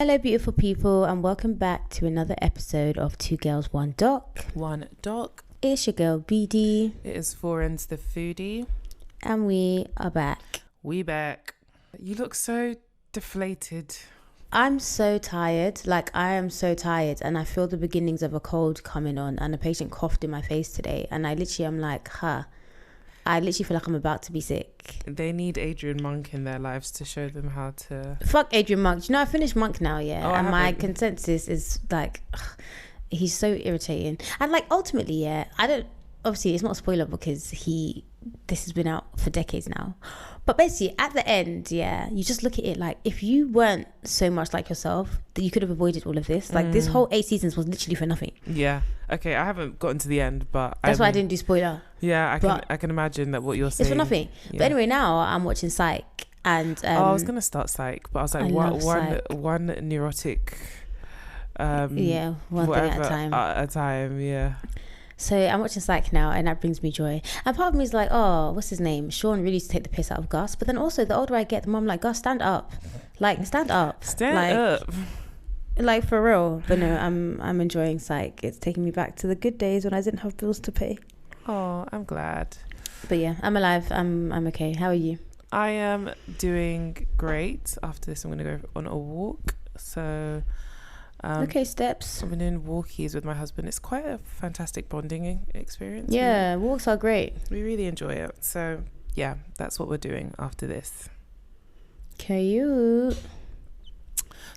Hello, beautiful people, and welcome back to another episode of Two Girls, One Doc. One Doc. It's your girl, BD. It is Foreign's the foodie. And we are back. We back. You look so deflated. I'm so tired. I am so tired, and I feel the beginnings of a cold coming on, and a patient coughed in my face today, and I literally am like, I literally feel like I'm about to be sick. They need Adrian Monk in their lives to show them how to... Fuck Adrian Monk. You know, I finished Monk now, yeah? Oh, and my consensus is he's so irritating. And ultimately, yeah, I don't... Obviously, it's not a spoiler because this has been out for decades now. But basically, at the end, yeah, you just look at it if you weren't so much like yourself, that you could have avoided all of this. This whole 8 seasons was literally for nothing. Yeah. Okay, I haven't gotten to the end, but... That's why I didn't do spoiler. Yeah, I can imagine that what you're saying... It's for nothing. Yeah. But anyway, now I'm watching Psych. And I was going to start Psych, but I was like, one neurotic... one thing at a time. At a time, yeah. So I'm watching Psych now, and that brings me joy. And part of me is like, oh, what's his name? Sean really used to take the piss out of Gus. But then also, the older I get, the more I'm like, Gus, stand up. Stand up. Stand up. For real. But no, I'm enjoying Psych. It's taking me back to the good days when I didn't have bills to pay. Oh, I'm glad. But yeah, I'm alive. I'm okay. How are you? I am doing great. After this, I'm going to go on a walk. So... okay, steps. I've been doing walkies with my husband. It's quite a fantastic bonding experience. Yeah, walks are great. We really enjoy it. So yeah, that's what we're doing after this. Cute.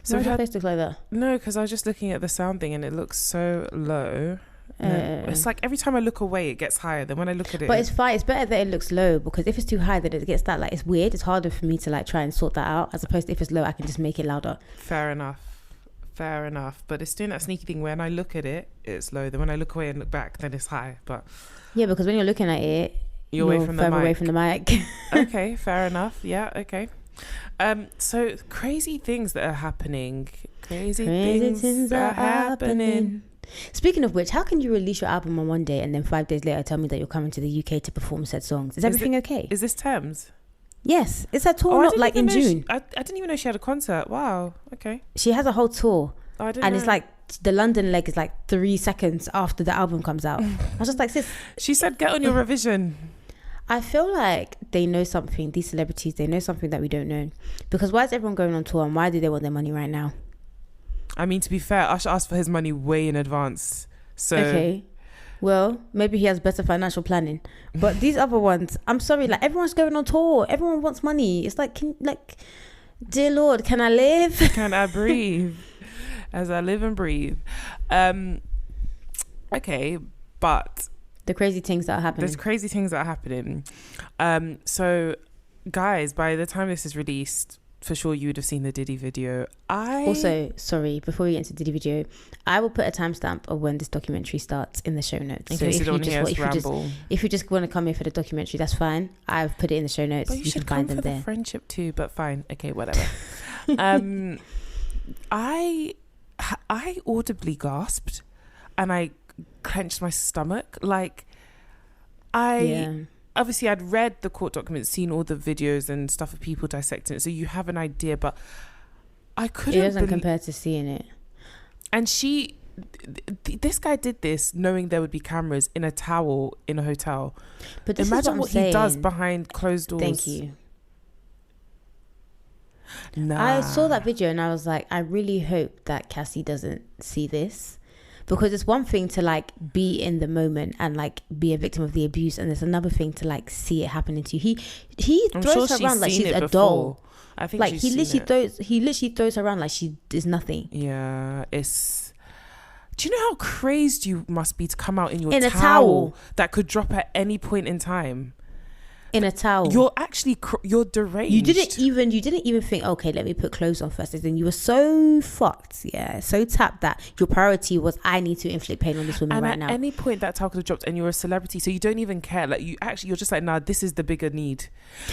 So why does your face look like that? No, because I was just looking at the sound thing and it looks so low. It's like every time I look away, it gets higher. Then when I look at it, but it's fine. It's better that it looks low, because if it's too high, then it gets that it's weird. It's harder for me to try and sort that out, as opposed to if it's low, I can just make it louder. Fair enough, but it's doing that sneaky thing. When I look at it, it's low. Then when I look away and look back, then it's high. But yeah, because when you're looking at it, you're further away from the mic. Okay, fair enough. Yeah, okay. So crazy things that are happening. Crazy things are happening. Speaking of which, how can you release your album on one day and then 5 days later tell me that you're coming to the UK to perform said songs? Is everything okay? Is this Thames? Yes, it's her tour, not in June. I didn't even know she had a concert. Wow, okay. She has a whole tour. Oh, I didn't know. It's the London leg is 3 seconds after the album comes out. I was just like, sis. She said, get on your revision. I feel like they know something, these celebrities, they know something that we don't know. Because why is everyone going on tour, and why do they want their money right now? I mean, to be fair, Usher asked for his money way in advance. So okay. Well, maybe he has better financial planning. But these other ones, I'm sorry, everyone's going on tour. Everyone wants money. It's dear Lord, can I live? Can I breathe? As I live and breathe. Okay, but... The crazy things that are happening. There's crazy things that are happening. So, guys, by the time this is released, for sure you would have seen the Diddy video. Also, sorry, before we get into Diddy video, I will put a timestamp of when this documentary starts in the show notes. In case you don't hear us ramble. If you just want to come here for the documentary, that's fine. I've put it in the show notes. But you should can find come them for there. The friendship too, but fine. Okay, whatever. I audibly gasped and I clenched my stomach. Obviously I'd read the court documents, seen all the videos and stuff of people dissecting it, so you have an idea, but I couldn't. It doesn't compare to seeing it. And this guy did this knowing there would be cameras in a towel in a hotel. But imagine what he does behind closed doors. Thank you. Nah. I saw that video and I was like, I really hope that Cassie doesn't see this. Because it's one thing to be in the moment and be a victim of the abuse, and there's another thing to see it happening to you. He throws her around like she's a doll. I think he literally throws her around like she is nothing. Yeah, it's. Do you know how crazed you must be to come out in a towel that could drop at any point in time? In a towel. You're actually you're deranged. You didn't even think, okay, let me put clothes on first. And you were so fucked, so tapped that your priority was, I need to inflict pain on this woman right now. And at any point that towel could have dropped, and you're a celebrity, so you don't even care. You're just like, nah, this is the bigger need.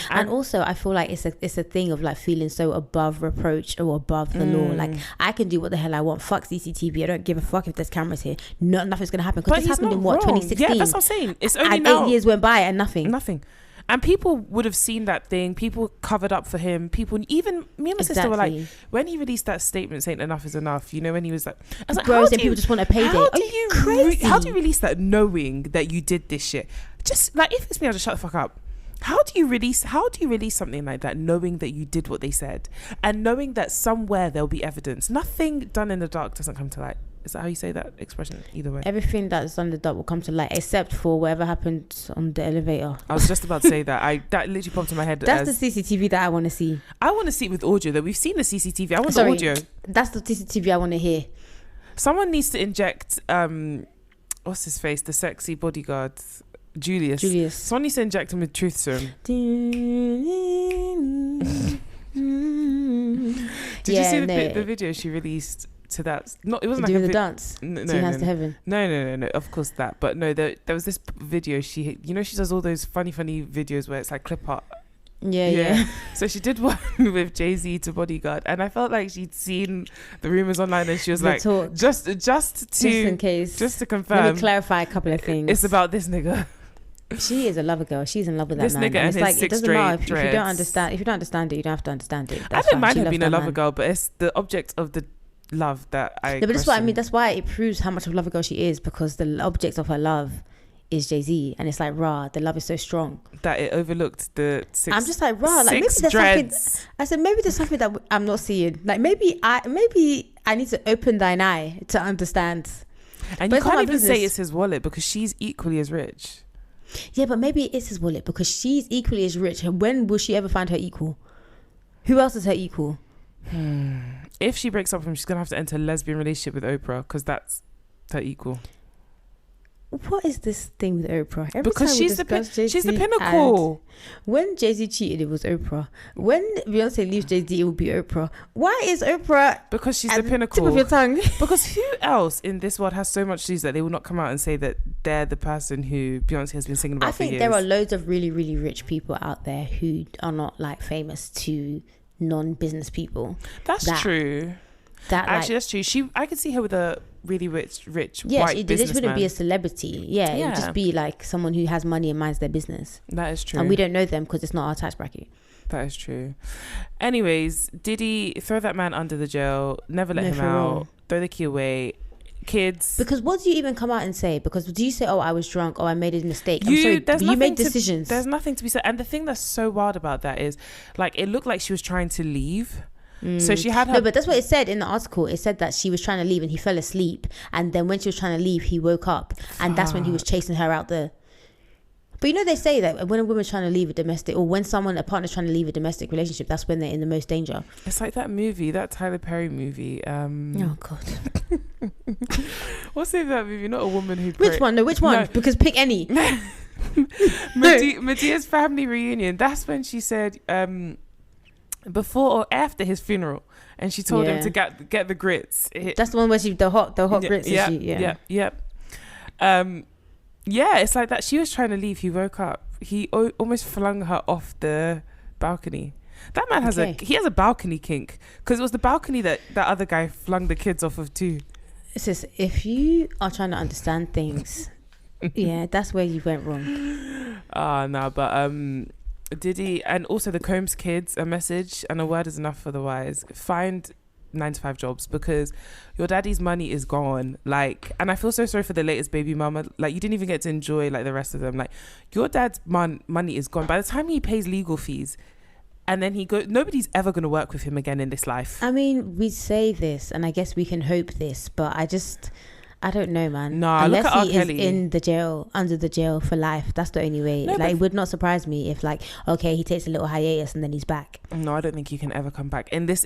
And also, I feel like it's a thing of feeling so above reproach or above the law. I can do what the hell I want. Fuck CCTV. I don't give a fuck if there's cameras here. Nothing's gonna happen, because this happened in 2016. Yeah, that's what I'm saying. It's only and now. 8 years went by and nothing. And people would have seen that thing. People covered up for him. People, even me and my sister were like, when he released that statement saying enough is enough, you know, when he was like, I was like, bros and people just want a payday. How do you release that knowing that you did this shit? Just like, if it's me, I'll just shut the fuck up. How do you release something like that knowing that you did what they said and knowing that somewhere there'll be evidence? Nothing done in the dark doesn't come to light. Is that how you say that expression? Either way, everything that's done in the dark will come to light, except for whatever happened on the elevator. I was just about to say that. That literally popped in my head. That's the CCTV that I want to see. I want to see it with audio. That we've seen the CCTV. I want the audio. That's the CCTV I want to hear. Someone needs to inject what's his face, the sexy bodyguard, Julius. Someone needs to inject him with truth serum. Did you see the video she released to that? No, it wasn't doing the dance. No, hands to heaven. No. Of course that, but no, there was this video. She does all those funny videos where it's like clip art. Yeah. So she did one with Jay-Z to Bodyguard, and I felt like she'd seen the rumors online, and she was like, just in case, just to confirm, let me clarify a couple of things. It's about this nigga. She is a lover girl. She's in love with that man. Nigga and it's his like it doesn't matter if you don't understand. If you don't understand it, you don't have to understand it. I don't mind her being a lover girl, but it's the object of the love that I. No, but that's what I mean. That's why it proves how much of a lover girl she is, because the object of her love is Jay-Z, and it's like, rah, the love is so strong that it overlooked the six. I'm just like, rah, like maybe there's dreads. something. I said maybe there's something that I'm not seeing. Like maybe I need to open thine eye to understand. And you can't even say it's his wallet because she's equally as rich. Yeah, but maybe it's his wallet because she's equally as rich. When will she ever find her equal? Who else is her equal? If she breaks up with him, she's gonna have to enter a lesbian relationship with Oprah because that's her equal. What is this thing with Oprah? Because she's the pinnacle. When Jay-Z cheated, it was Oprah. When Beyonce leaves Jay-Z, it will be Oprah. Why is Oprah? Because she's the pinnacle. Tip of your tongue. Because who else in this world has so much shoes that they will not come out and say that they're the person who Beyonce has been singing about for years? I think there are loads of really, really rich people out there who are not like famous to non-business people. That's true. That's true. I could see her with a really rich white businessman. This wouldn't be a celebrity. Yeah, it would just be like someone who has money and minds their business. That is true. And we don't know them because it's not our tax bracket. That is true. Anyways, Diddy, throw that man under the jail. Never let him out. Throw the key away. Kids. Because what do you even come out and say? Because do you say, oh, I was drunk, or I made a mistake? You made decisions. There's nothing to be said. And the thing that's so wild about that is, like, it looked like she was trying to leave. So she had her. No, but that's what it said in the article. It said that she was trying to leave and he fell asleep, and then when she was trying to leave, he woke up, and that's when he was chasing her out there. But you know, they say that when a woman's trying to leave a domestic, or when a partner's trying to leave a domestic relationship, that's when they're in the most danger. It's like that movie, that Tyler Perry movie. Oh God. What's the name of that movie? Not A Woman Who. Which one? No, which one? No. Because pick any. Medea's family reunion. That's when she said. Before or after his funeral, and she told him to get the grits. That's the one where the hot grits. Yeah. It's like that. She was trying to leave. He woke up. He almost flung her off the balcony. That man has a balcony kink, because it was the balcony that other guy flung the kids off of too. It's just, if you are trying to understand things, that's where you went wrong. But Diddy, and also the Combs kids, a message and a word is enough for the wise. Find 9-to-5 jobs, because your daddy's money is gone. Like, and I feel so sorry for the latest baby mama. Like, you didn't even get to enjoy like the rest of them. Like, your dad's money is gone. By the time he pays legal fees, and then nobody's ever going to work with him again in this life. I mean, we say this, and I guess we can hope this, but I don't know, man. No, unless look at he is in the jail, under the jail for life. That's the only way. It would not surprise me if, like, okay, he takes a little hiatus and then he's back. No, I don't think he can ever come back in this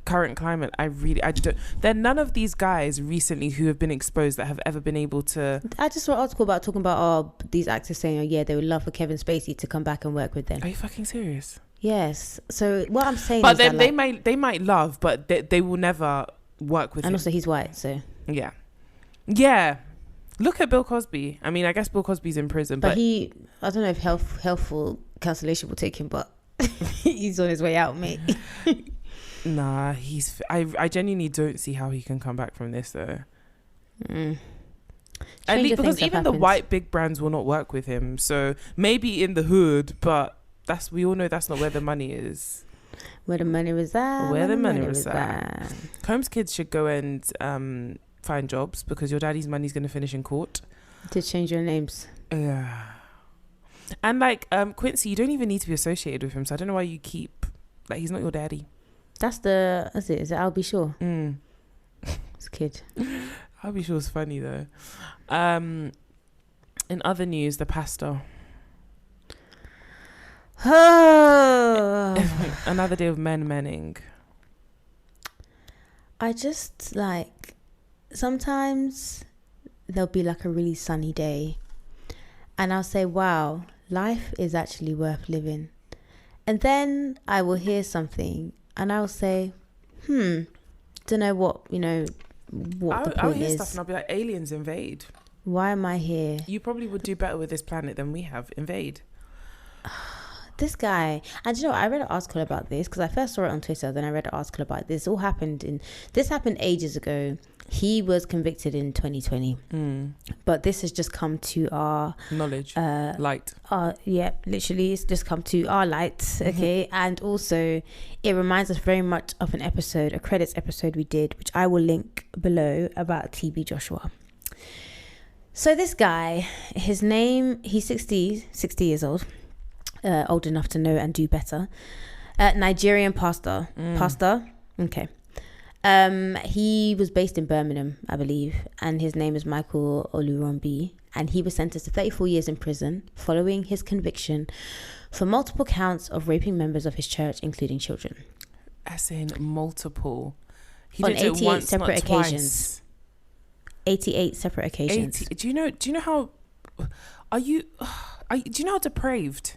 current climate. I just don't. There are none of these guys recently who have been exposed that have ever been able to. I just saw an article talking about these actors saying, they would love for Kevin Spacey to come back and work with them. Are you fucking serious? Yes. So what I'm saying, but then they might love, but they will never work with him. And also, he's white, so yeah. Look at Bill Cosby. I mean, I guess Bill Cosby's in prison, but I don't know if healthful cancellation will take him, but he's on his way out, mate. Nah, I genuinely don't see how he can come back from this though. At least, Stranger because things have even the happened. white big brands will not work with him. So maybe in the hood, but we all know that's not where the money is. Where the money was at. Where the money was at. Combs kids should go and find jobs, because your daddy's money's going to finish in court. To change your names. Yeah. And like Quincy, you don't even need to be associated with him, so I don't know why you keep, like, he's not your daddy. Is it I'll Be Sure? It's a kid. I'll Be Sure is funny though. In other news, the pastor. Another day of menning. I just like, sometimes there'll be like a really sunny day and I'll say, wow, life is actually worth living. And then I will hear something and I'll say, don't know what, what the point I'll hear is. stuff and I'll be like, aliens invade. Why am I here? You probably would do better with this planet than we have. Invade. This guy, and I read an article about this because I first saw it on Twitter, then I read an article about this. This happened ages ago. He was convicted in 2020, but this has just come to our knowledge, light. Literally, it's just come to our light. Okay, and also it reminds us very much of a credits episode we did, which I will link below, about TB Joshua. So this guy, he's 60 years old. Old enough to know and do better. Nigerian pastor. Okay. He was based in Birmingham, I believe, and his name is Michael Olurumbi, and he was sentenced to 34 years in prison following his conviction for multiple counts of raping members of his church, including children. As in multiple. He on did it 88 once, separate not occasions. Twice. 88 separate occasions. Do you know how do you know how depraved?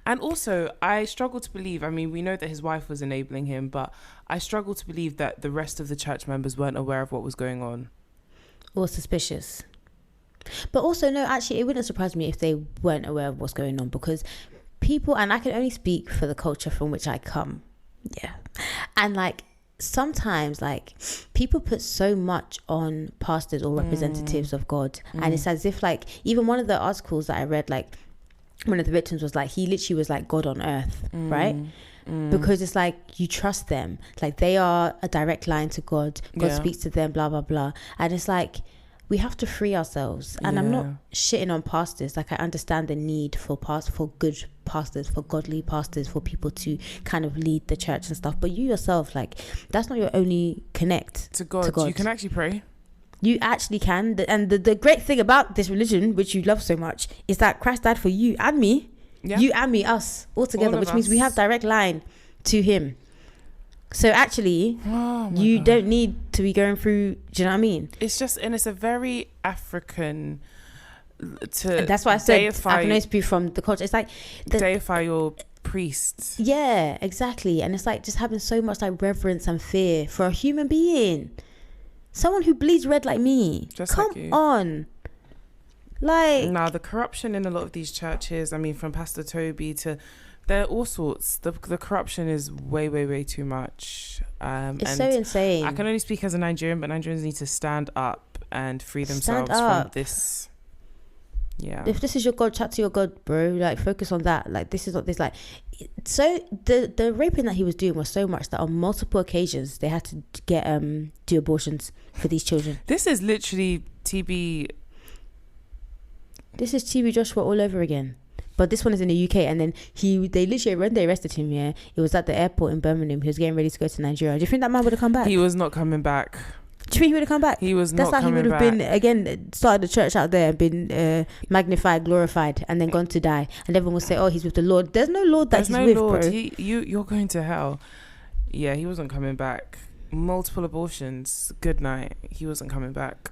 And also, I struggle to believe, I mean, we know that his wife was enabling him, but I struggle to believe that the rest of the church members weren't aware of what was going on. Or suspicious. But also, no, actually, it wouldn't surprise me if they weren't aware of what's going on, because people, and I can only speak for the culture from which I come. Yeah. And like, sometimes like people put so much on pastors or representatives of God. And it's as if like, even one of the articles that I read, like, one of the victims was like, he literally was like God on earth, right? Because it's like, you trust them, like they are a direct line to God. God speaks to them, blah blah blah. And it's like, we have to free ourselves. And I'm not shitting on pastors. Like, I understand the need for good pastors, for godly pastors, for people to kind of lead the church and stuff, but you yourself, like, that's not your only connect to God. You can actually pray. You actually can. And the great thing about this religion, which you love so much, is that Christ died for you and me. Yeah. You and me, us, all together, which means we have direct line to him. So actually, you don't need to be going through, do you know what I mean? It's just, and it's a very African and that's why I said I can only speak from the culture. It's like deify your priests. Yeah, exactly. And it's like just having so much like reverence and fear for a human being. Someone who bleeds red like me. Just Come like you. on. Like, now the corruption in a lot of these churches, I mean, from Pastor Toby to, there are all sorts. The corruption is way too much. It's so insane. I can only speak as a Nigerian, but Nigerians need to stand up and free themselves from this. Yeah. If this is your God, chat to your God, bro. Like, focus on that. Like, this is not this. Like, so the raping that he was doing was so much that on multiple occasions they had to get do abortions for these children. This is literally TB. This is TB Joshua all over again. But this one is in the UK, and then they literally, when they arrested him, it was at the airport in Birmingham. He was getting ready to go to Nigeria. Do you think that man would have come back? He was not coming back. Do you think he would have come back? He was not coming back. That's how he would have been, again, started the church out there and been magnified, glorified, and then gone to die. And everyone will say, oh, he's with the Lord. There's no Lord that he's with, Lord. Bro. You're going to hell. Yeah, he wasn't coming back. Multiple abortions. Good night. He wasn't coming back.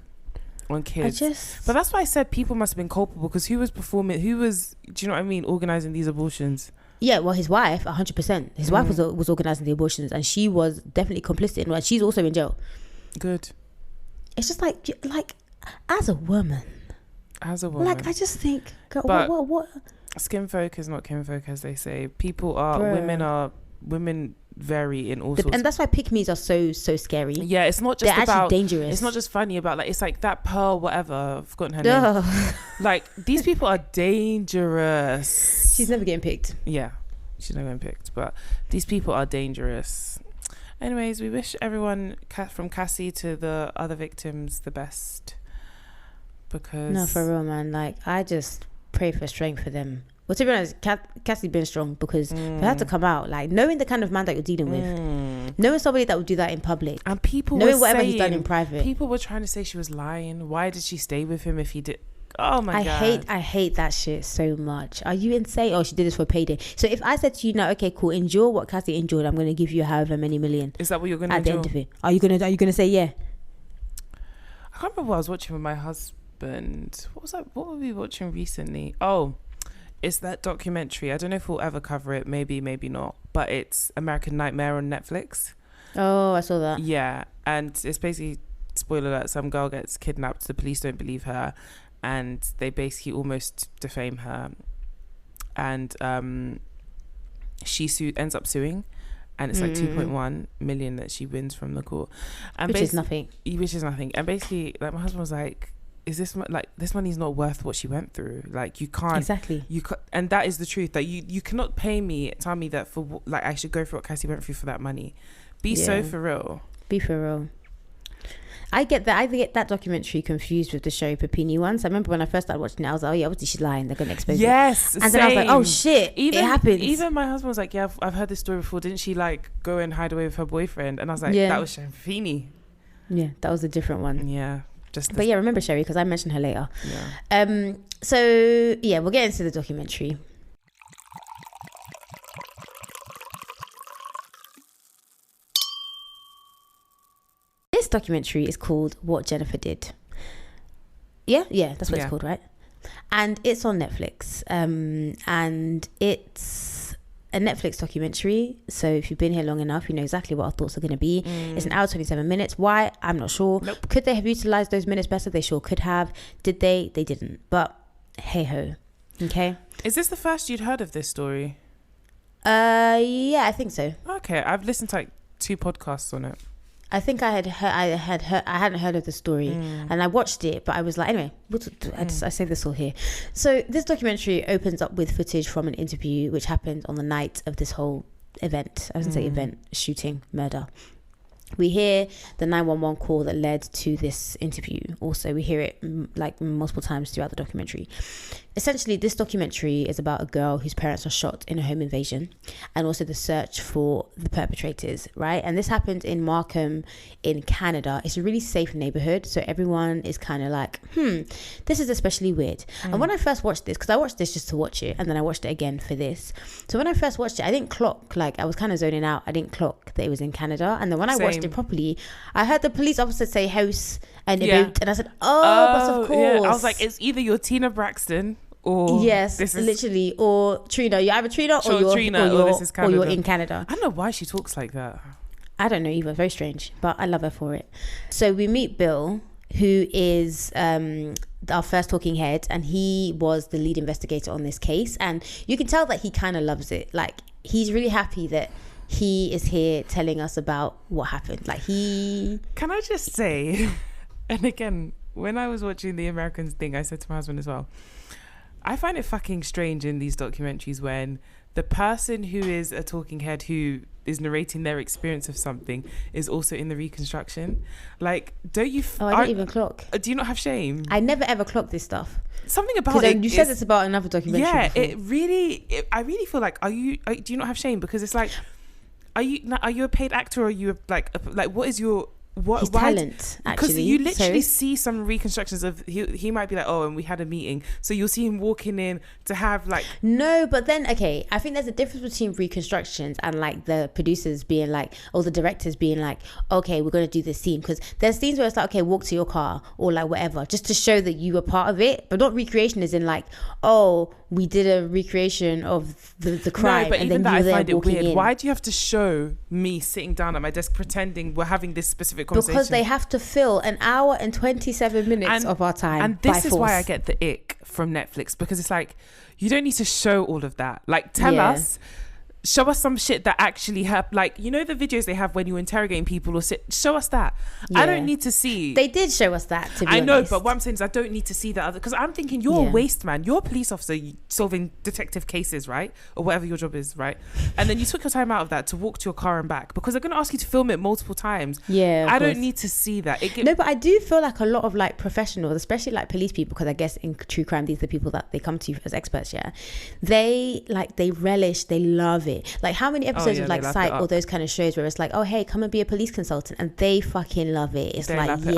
On kids. But that's why I said people must have been culpable, because who was, do you know what I mean, organising these abortions? Yeah, well, his wife, 100%. His wife was organising the abortions, and she was definitely complicit in one. She's also in jail. Good. It's just like as a woman, like, I just think, girl, what? Skin folk is not kinfolk, as they say. Women vary in all sorts. And that's why pick-me's are so scary. Yeah, it's not just They're about actually dangerous. It's not just funny about like, it's like that Pearl whatever, I've forgotten her name. Like, these people are dangerous. She's never getting picked. Yeah, she's never getting picked, but these people are dangerous. Anyways, we wish everyone from Cassie to the other victims the best, because No, for real, man. Like, I just pray for strength for them. Well, to be honest, Cassie been strong, because they had to come out, like, knowing the kind of man that you're dealing with, knowing somebody that would do that in public, and people knowing were whatever saying, he's done in private. People were trying to say she was lying. Why did she stay with him if he did? Oh my god, I hate that shit so much. Are you insane? Oh, she did this for payday. So if I said to you now, okay, cool, endure what Cassie endured, I'm going to give you however many million. Is that what you're going to at endure? the end of it? Are you gonna say yeah? I can't remember what I was watching with my husband. What were we watching recently? Oh, it's that documentary. I don't know if we'll ever cover it. Maybe not. But it's American Nightmare on Netflix. Oh, I saw that. Yeah, and it's basically, spoiler alert, some girl gets kidnapped. The police don't believe her, and they basically almost defame her. And she ends up suing, and it's like 2.1 million that she wins from the court, and Which is nothing. And basically, like, my husband was like, is this like, this money's not worth what she went through? Like, you can't Exactly. And that is the truth, that you cannot tell me that for like I should go through what Cassie went through for that money. Be so for real. Be for real. I get that documentary confused with the Sherri Papini ones. I remember when I first started watching it, I was like, oh yeah, obviously she's lying, they're gonna expose yes it. And then I was like, oh shit, it happens. Even my husband was like, yeah, I've heard this story before. Didn't she like go and hide away with her boyfriend? And I was like, that was Sherri Papini. Yeah, that was a different one. Yeah. But yeah, remember Sherri, because I mentioned her later. Yeah. So yeah, we'll get into the documentary. This documentary is called What Jennifer Did. Yeah, that's what it's called, right? And it's on Netflix. And it's a Netflix documentary. So if you've been here long enough, you know exactly what our thoughts are going to be. It's an hour 27 minutes. Why? I'm not sure. Nope. Could they have utilized those minutes better? They sure could have. Did they? They didn't. But hey ho. Okay. Is this the first you'd heard of this story? Yeah, I think so. Okay, I've listened to like 2 podcasts on it. I think I hadn't heard of the story, and I watched it, but I was like, anyway, I say this all here. So this documentary opens up with footage from an interview which happened on the night of this whole event. I was going to say event, shooting, murder. We hear the 911 call that led to this interview. Also, we hear it like multiple times throughout the documentary. Essentially, this documentary is about a girl whose parents are shot in a home invasion, and also the search for the perpetrators, right? And this happened in Markham in Canada. It's a really safe neighborhood, so everyone is kind of like, this is especially weird. And when I first watched this, because I watched this just to watch it, and then I watched it again for this. So when I first watched it, I didn't clock, like I was kind of zoning out. I didn't clock that it was in Canada. And then when I watched it properly, I heard the police officer say house and boat, and I said, but of course. Yeah. I was like, it's either you're Tina Braxton, or yes, this is literally, or Trina. You're either Trina, or you're Trina, or this is Canada. Or you're in Canada. I don't know why she talks like that. I don't know either. Very strange, but I love her for it. So we meet Bill, who is our first talking head, and he was the lead investigator on this case. And you can tell that he kind of loves it. Like, he's really happy that he is here telling us about what happened. Like, Can I just say, and again, when I was watching the Americans thing, I said to my husband as well, I find it fucking strange in these documentaries when the person who is a talking head who is narrating their experience of something is also in the reconstruction. Like, don't you... I don't even clock. Do you not have shame? I never ever clock this stuff. Something about it. You said it's about another documentary. Yeah, before. I really feel like, do you not have shame? Because it's like, are you a paid actor, or are you like what is your... His talent, actually. Because you literally see some reconstructions of he might be like, oh, and we had a meeting, so you'll see him walking in to have like... No, but then okay, I think there's a difference between reconstructions and like the producers being like, or the directors being like, okay, we're going to do this scene, because there's scenes where it's like, okay, walk to your car or like whatever, just to show that you were part of it, but not recreation as in like, oh, we did a recreation of the crime. No, but and even then that, you I find it weird. In. Why do you have to show me sitting down at my desk pretending we're having this specific conversation? Because they have to fill an hour and 27 minutes of our time. And this is why I get the ick from Netflix, because it's like, you don't need to show all of that. Like, tell us, show us some shit that actually happened. Like, you know the videos they have when you're interrogating people, or show us that. I don't need to see. They did show us that, to be honest. I know, but what I'm saying is I don't need to see that other, because I'm thinking you're a waste man. You're a police officer solving detective cases, right? Or whatever your job is, right? And then you took your time out of that to walk to your car and back, because they're going to ask you to film it multiple times. Yeah, I don't need to see that. No, but I do feel like a lot of like professionals, especially like police people, because I guess in true crime these are the people that they come to as experts. They relish, they love it. Like, how many episodes of like Psych or those kind of shows where it's like, oh hey, come and be a police consultant, and they fucking love it. It's they like, they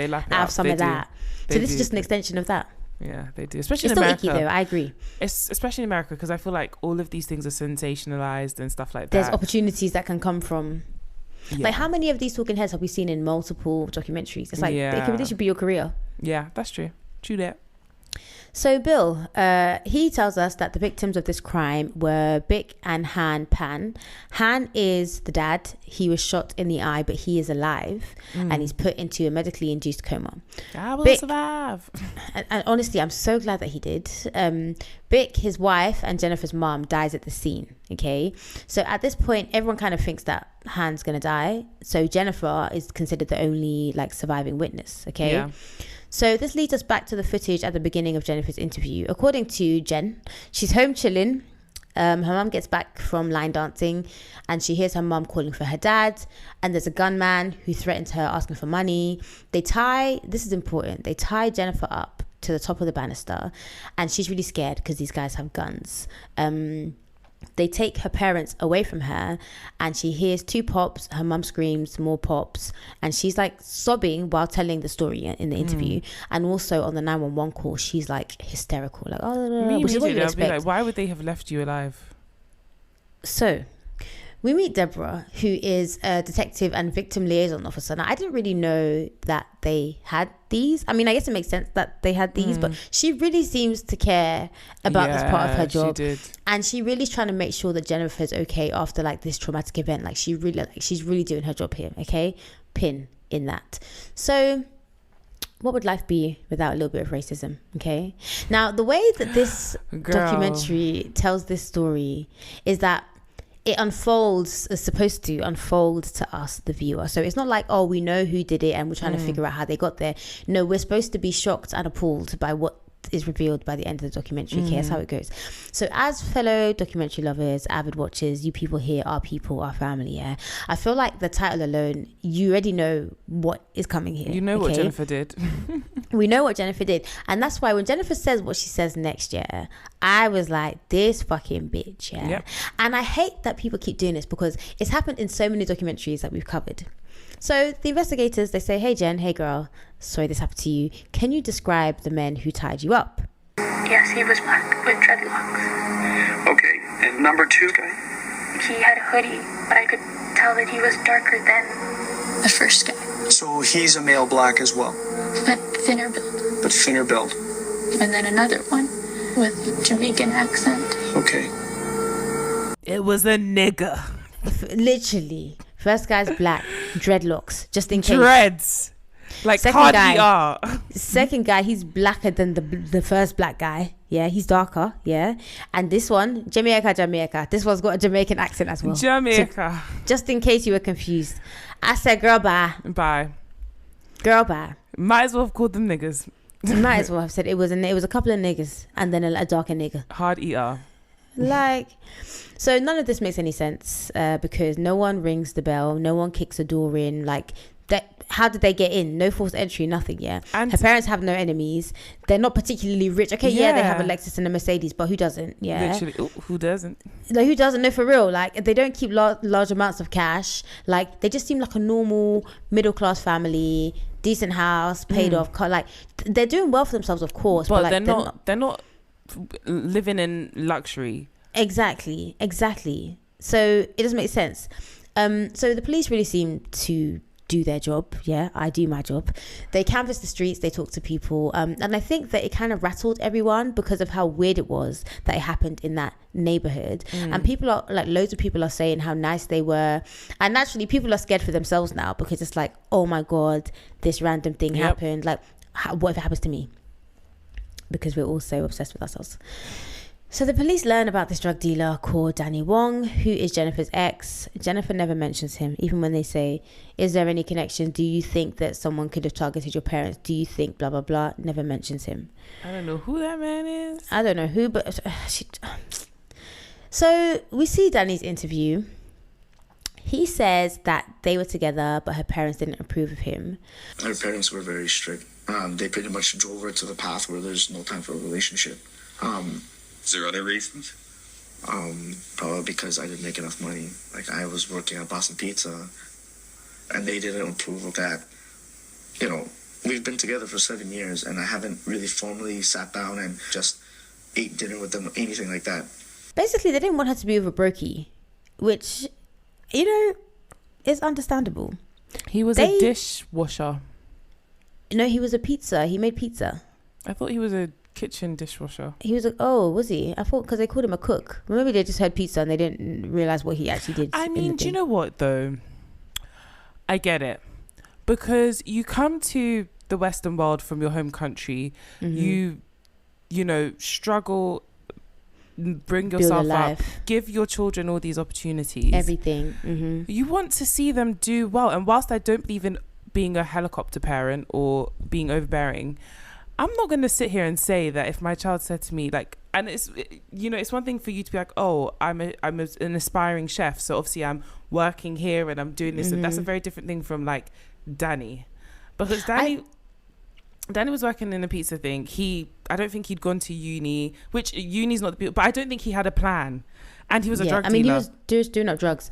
lap it have up. some of that. So this is just an extension of that. Yeah, they do. Especially it's in America. Still icky though, I agree. It's especially in America, because I feel like all of these things are sensationalized and stuff like that. There's opportunities that can come from. Like, how many of these talking heads have we seen in multiple documentaries? It's like, this should be your career. Yeah, that's true. True that. So Bill, he tells us that the victims of this crime were Bich and Hann Pan. Han is the dad. He was shot in the eye, but he is alive, and he's put into a medically induced coma. I will survive. And honestly, I'm so glad that he did. Bich, his wife, and Jennifer's mom dies at the scene. Okay, so at this point, everyone kind of thinks that Han's gonna die. So Jennifer is considered the only like surviving witness. Okay. Yeah. So this leads us back to the footage at the beginning of Jennifer's interview. According to Jen, she's home chilling. Her mum gets back from line dancing, and she hears her mum calling for her dad. And there's a gunman who threatens her, asking for money. This is important, they tie Jennifer up to the top of the banister, and she's really scared because these guys have guns. They take her parents away from her, and she hears 2 pops. Her mum screams, more pops, and she's like sobbing while telling the story in the interview. And also on the 911 call, she's like hysterical, like, oh no, which is what you expect. Like, why would they have left you alive? So we meet Deborah, who is a detective and victim liaison officer. Now, I didn't really know that they had these. I mean, I guess it makes sense that they had these, but she really seems to care about this part of her job. She did. And she really is trying to make sure that Jennifer's okay after like this traumatic event. Like, she's really doing her job here. Okay, pin in that. So what would life be without a little bit of racism? Okay, now the way that this documentary tells this story is that is supposed to unfold to us, the viewer. So it's not like, oh, we know who did it and we're trying to figure out how they got there. No, we're supposed to be shocked and appalled by what is revealed by the end of the documentary. Okay, that's how it goes. So as fellow documentary lovers, avid watchers, you people here, our people, our family, I feel like the title alone, you already know what is coming here. You know what Jennifer did. We know what Jennifer did, and that's why when Jennifer says what she says next, I was like, this fucking bitch. Yep. And I hate that people keep doing this, because it's happened in so many documentaries that we've covered. So the investigators, they say, hey Jen, hey girl, sorry this happened to you. Can you describe the men who tied you up? Yes, he was black with dreadlocks. Okay, and number 2 guy? He had a hoodie, but I could tell that he was darker than the first guy. So he's a male black as well? But thinner build. But thinner build. And then another one with Jamaican accent. Okay. It was a nigga. Literally. First guy's black, dreadlocks, just in case. Dreads. Like second guy, second guy, he's blacker than the first black guy. Yeah, he's darker. Yeah, and this one, Jamaica. This one's got a Jamaican accent as well. Jamaica. So, just in case you were confused, I said, "Girl, bye." Bye. Girl, bye. Might as well have called them niggas. Might as well have said it was a couple of niggas and then a darker nigga. Hard eater. Like, so none of this makes any sense because no one rings the bell, no one kicks a door in. Like, that. How did they get in? No forced entry, nothing. Yeah, and her parents have no enemies. They're not particularly rich. Okay, yeah, they have a Lexus and a Mercedes, but who doesn't? Yeah, literally, who doesn't? Like, who doesn't? No, for real. Like, they don't keep large amounts of cash. Like, they just seem like a normal middle class family, decent house, paid off car. Like, they're doing well for themselves, of course, but like, they're not living in luxury. Exactly. So it doesn't make sense. So the police really seem to do their job. Yeah, I do my job. They canvass the streets, they talk to people, and I think that it kind of rattled everyone because of how weird it was that it happened in that neighborhood. And people are like, loads of people are saying how nice they were, and naturally people are scared for themselves now because it's like, oh my god, this random thing happened. Like, what if it happens to me? Because we're all so obsessed with ourselves. So the police learn about this drug dealer called Danny Wong, who is Jennifer's ex. Jennifer never mentions him, even when they say, is there any connection? Do you think that someone could have targeted your parents? Do you think blah, blah, blah? Never mentions him. I don't know who that man is. I don't know who, but So we see Danny's interview. He says that they were together, but her parents didn't approve of him. Her parents were very strict. They pretty much drove her to the path where there's no time for a relationship. Is there other reasons? Probably because I didn't make enough money. Like, I was working at Boston Pizza, and they didn't approve of that. You know, we've been together for 7 years, and I haven't really formally sat down and just ate dinner with them or anything like that. Basically, they didn't want her to be with a brokey, which, you know, is understandable. He was a dishwasher. No, he was a pizza. He made pizza. I thought he was a kitchen dishwasher. He was was he? I thought because they called him a cook. Maybe they just heard pizza and they didn't realize what he actually did. I mean, do you know what though? I get it, because you come to the Western world from your home country, you know, struggle, bring yourself up, give your children all these opportunities, everything. You want to see them do well, and whilst I don't believe in being a helicopter parent or being overbearing, I'm not going to sit here and say that if my child said to me, like, and it's, you know, it's one thing for you to be like, oh, I'm an aspiring chef, so obviously I'm working here and I'm doing this. And that's a very different thing from like Danny, because Danny was working in a pizza thing. I don't think he'd gone to uni, which uni's not the people, but I don't think he had a plan. And he was a drug dealer. I mean, he was just doing up drugs.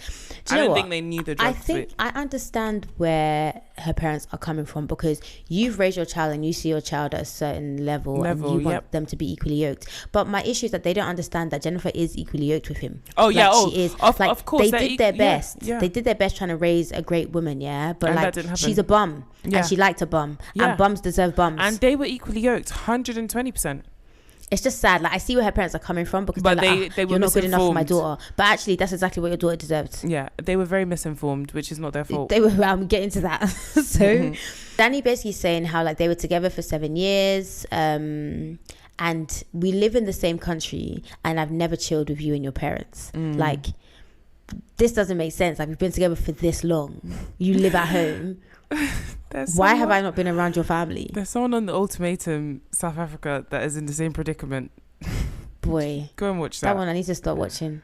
I don't think they knew the drugs. I understand where her parents are coming from, because you've raised your child and you see your child at a certain level and you want them to be equally yoked. But my issue is that they don't understand that Jennifer is equally yoked with him. Oh, like, yeah. She is. Of course. They did their best. Yeah. They did their best trying to raise a great woman, yeah? But and like, she's a bum. Yeah. And she liked a bum. Yeah. And bums deserve bums. And they were equally yoked, 120%. It's just sad. Like, I see where her parents are coming from, because but they're like, they were you're not good enough for my daughter. But actually, that's exactly what your daughter deserved. Yeah, they were very misinformed, which is not their fault. They were. I'm getting to that. So, Danny basically saying how like they were together for 7 years, and we live in the same country, and I've never chilled with you and your parents. Like, this doesn't make sense. Like, we've been together for this long. You live at home. Why have I not been around your family? There's someone on the Ultimatum South Africa that is in the same predicament. Boy, go and watch that one. I need to start watching.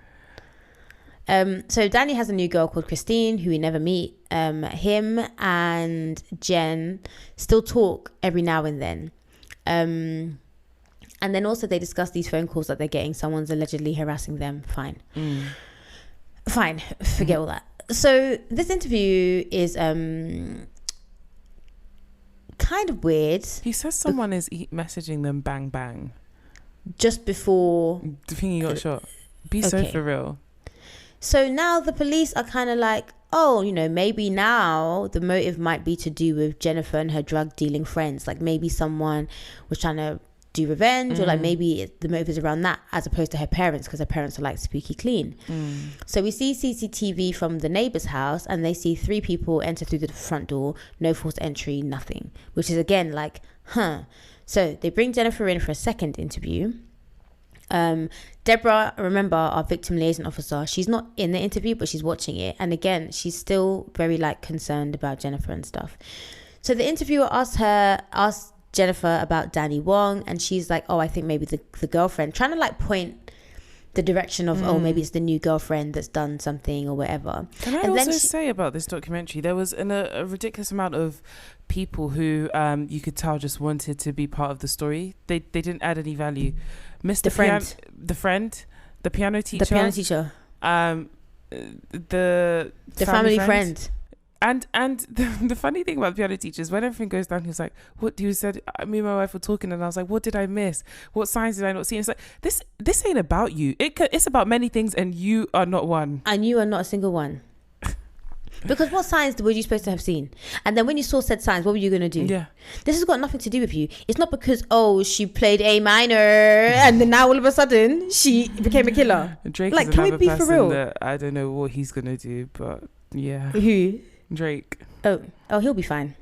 So Danny has a new girl called Christine, who we never meet. Him and Jen still talk every now and then, and then also they discuss these phone calls that they're getting. Someone's allegedly harassing them. Fine, forget all that. So this interview is kind of weird. He says someone is messaging them bang bang just before the thing he got shot. So for real. So now the police are kind of like, oh, you know, maybe now the motive might be to do with Jennifer and her drug dealing friends. Like, maybe someone was trying to do revenge, or like maybe the motive is around that, as opposed to her parents, because her parents are like squeaky clean. So we see CCTV from the neighbor's house, and they see 3 people enter through the front door, no forced entry, nothing, which is again like, So they bring Jennifer in for a second interview. Deborah, remember, our victim liaison officer, she's not in the interview, but she's watching it, and again, she's still very like concerned about Jennifer and stuff. So the interviewer asked Jennifer about Danny Wong, and she's like, oh, I think maybe the girlfriend, trying to like point the direction of, oh, maybe it's the new girlfriend that's done something or whatever. Can I also say about this documentary, there was a ridiculous amount of people who you could tell just wanted to be part of the story. They didn't add any value. The piano teacher, the family friend. And the funny thing about the piano teacher is when everything goes down, he was like, what you said, me and my wife were talking, and I was like, what did I miss? What signs did I not see? And it's like, this ain't about you. It's about many things, and you are not one. And you are not a single one. Because what signs were you supposed to have seen? And then when you saw said signs, what were you going to do? Yeah. This has got nothing to do with you. It's not because, oh, she played A minor and then now all of a sudden she became a killer. Drake is another person that I don't know what he's going to do, but yeah. Who? Drake. Oh, he'll be fine.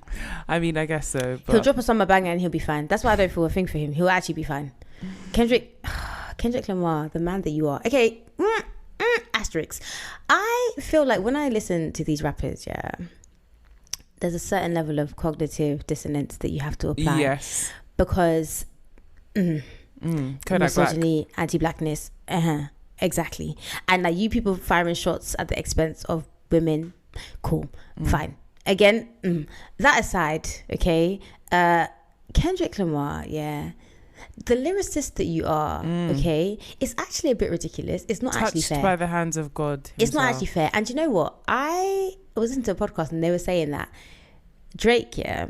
I mean, I guess so. But he'll drop a summer banger and he'll be fine. That's why I don't feel a thing for him. He'll actually be fine. Kendrick Kendrick Lamar, the man that you are. Okay, asterisk. I feel like when I listen to these rappers, yeah, there's a certain level of cognitive dissonance that you have to apply. Yes. Because Kodak misogyny, anti-blackness, exactly. And like you people firing shots at the expense of women, cool, fine. Again, that aside, okay, Kendrick Lamar, yeah, the lyricist that you are, okay, it's actually a bit ridiculous. It's not actually fair. Touched by the hands of God himself. It's not actually fair. And you know what? I was listening to a podcast and they were saying that Drake, yeah,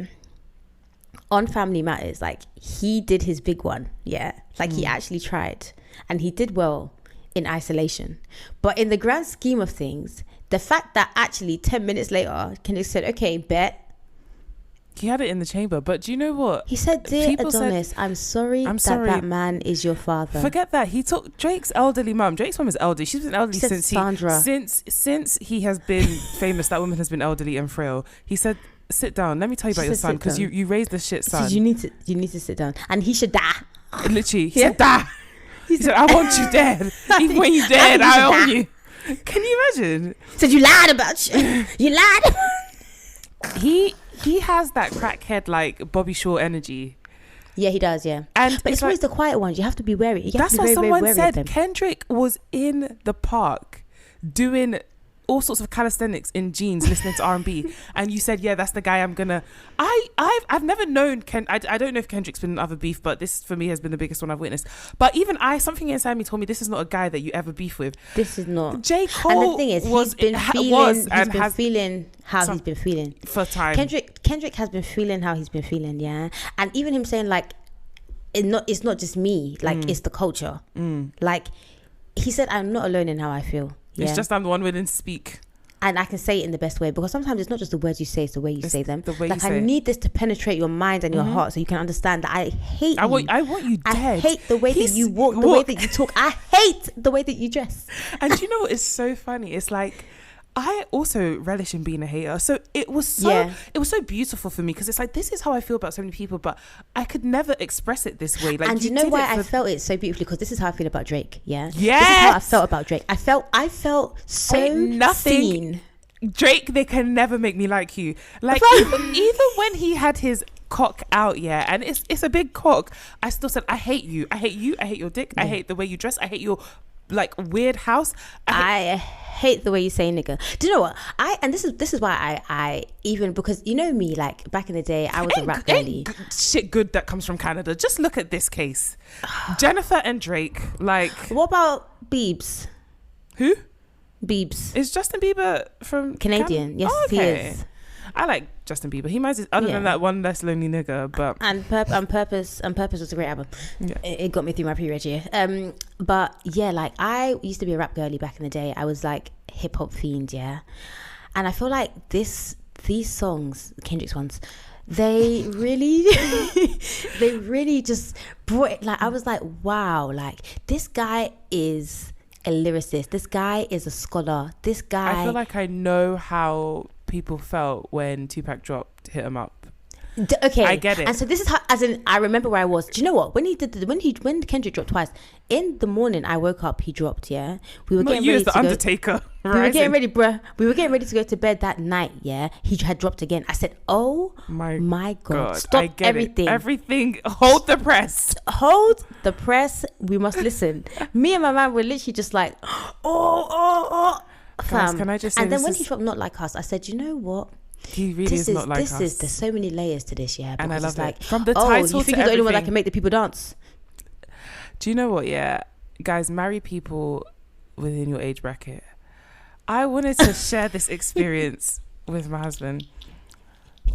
on Family Matters, like he did his big one, yeah, like he actually tried and he did well in isolation. But in the grand scheme of things, the fact that actually 10 minutes later, Kendrick said, okay, bet. He had it in the chamber, but do you know what? He said, dear People Adonis, said, I'm sorry that man is your father. Forget that. He took Drake's elderly mum. Drake's mum is elderly. She's been elderly since Sandra. since he has been famous. That woman has been elderly and frail. He said, sit down. Let me tell you about your son, because you raised the shit son. So you need to sit down. And he should die. Literally, he said, die. He said, I want you dead. Even when you dead, I own you. Can you imagine? Said you lied about you. You lied. He has that crackhead like Bobby Shaw energy. Yeah, he does. Yeah, but it's always the quiet ones. You have to be wary. That's why someone said Kendrick was in the park doing all sorts of calisthenics in jeans, listening to R&B, and you said, yeah, that's the guy I'm gonna. I've never known I don't know if Kendrick's been in other beef, but this for me has been the biggest one I've witnessed. But even something inside me told me this is not a guy that you ever beef with. This is not. J. Cole. And the thing is, he's been feeling how he's been feeling for time. Kendrick has been feeling how he's been feeling, yeah. And even him saying like, it's not just me, like it's the culture. Like he said, I'm not alone in how I feel. Yeah. It's just I'm the one willing to speak. And I can say it in the best way, because sometimes it's not just the words you say, it's the way you say them. The way like you say I need this to penetrate your mind and your heart so you can understand that I hate you. I want you dead. I hate the way that you walk, the way that you talk. I hate the way that you dress. And you know what is so funny? It's like I also relish in being a hater. So it was so beautiful for me, because it's like, this is how I feel about so many people, but I could never express it this way. Like, and you know why I felt it so beautifully? Because this is how I feel about Drake. Yeah. Yes. This is how I felt about Drake. I felt so seen. Drake, they can never make me like you. Like even when he had his cock out, yeah, and it's a big cock, I still said, I hate you. I hate you. I hate your dick. I hate the way you dress. I hate your like weird house. I hate the way you say nigga. Do you know what? This is why I even, because you know me, like back in the day I was a rap girly. Shit good that comes from Canada. Just look at this case. Jennifer and Drake, like. What about Biebs? Who? Biebs. Is Justin Bieber from Canadian? Yes, okay. He is. I like Justin Bieber. He might other than that one less lonely nigga, but and purpose was a great album. Yeah. It got me through my period year. But yeah, like I used to be a rap girly back in the day. I was like hip hop fiend, yeah. And I feel like these songs, Kendrick's ones, they really just brought it. Like I was like, wow, like this guy is a lyricist. This guy is a scholar. This guy. I feel like I know how people felt when Tupac dropped Hit 'Em Up. Okay, I get it. And so this is how, as in, I remember where I was. Do you know what? When Kendrick dropped twice, in the morning I woke up, he dropped. Yeah, we were getting ready to Undertaker. We were getting ready, bruh. We were getting ready to go to bed that night. Yeah, he had dropped again. I said, "Oh my God! Stop everything! Everything! Hold the press! Hold the press! We must listen." Me and my man were literally just like, "Oh." Guys, can I just say, and then when he dropped Not Like Us, I said, you know what? He really is not like us. There's so many layers to this, yeah. And I love it. Like, from the title you think you're the only one that can make the people dance? Do you know what? Yeah, guys, marry people within your age bracket. I wanted to share this experience with my husband.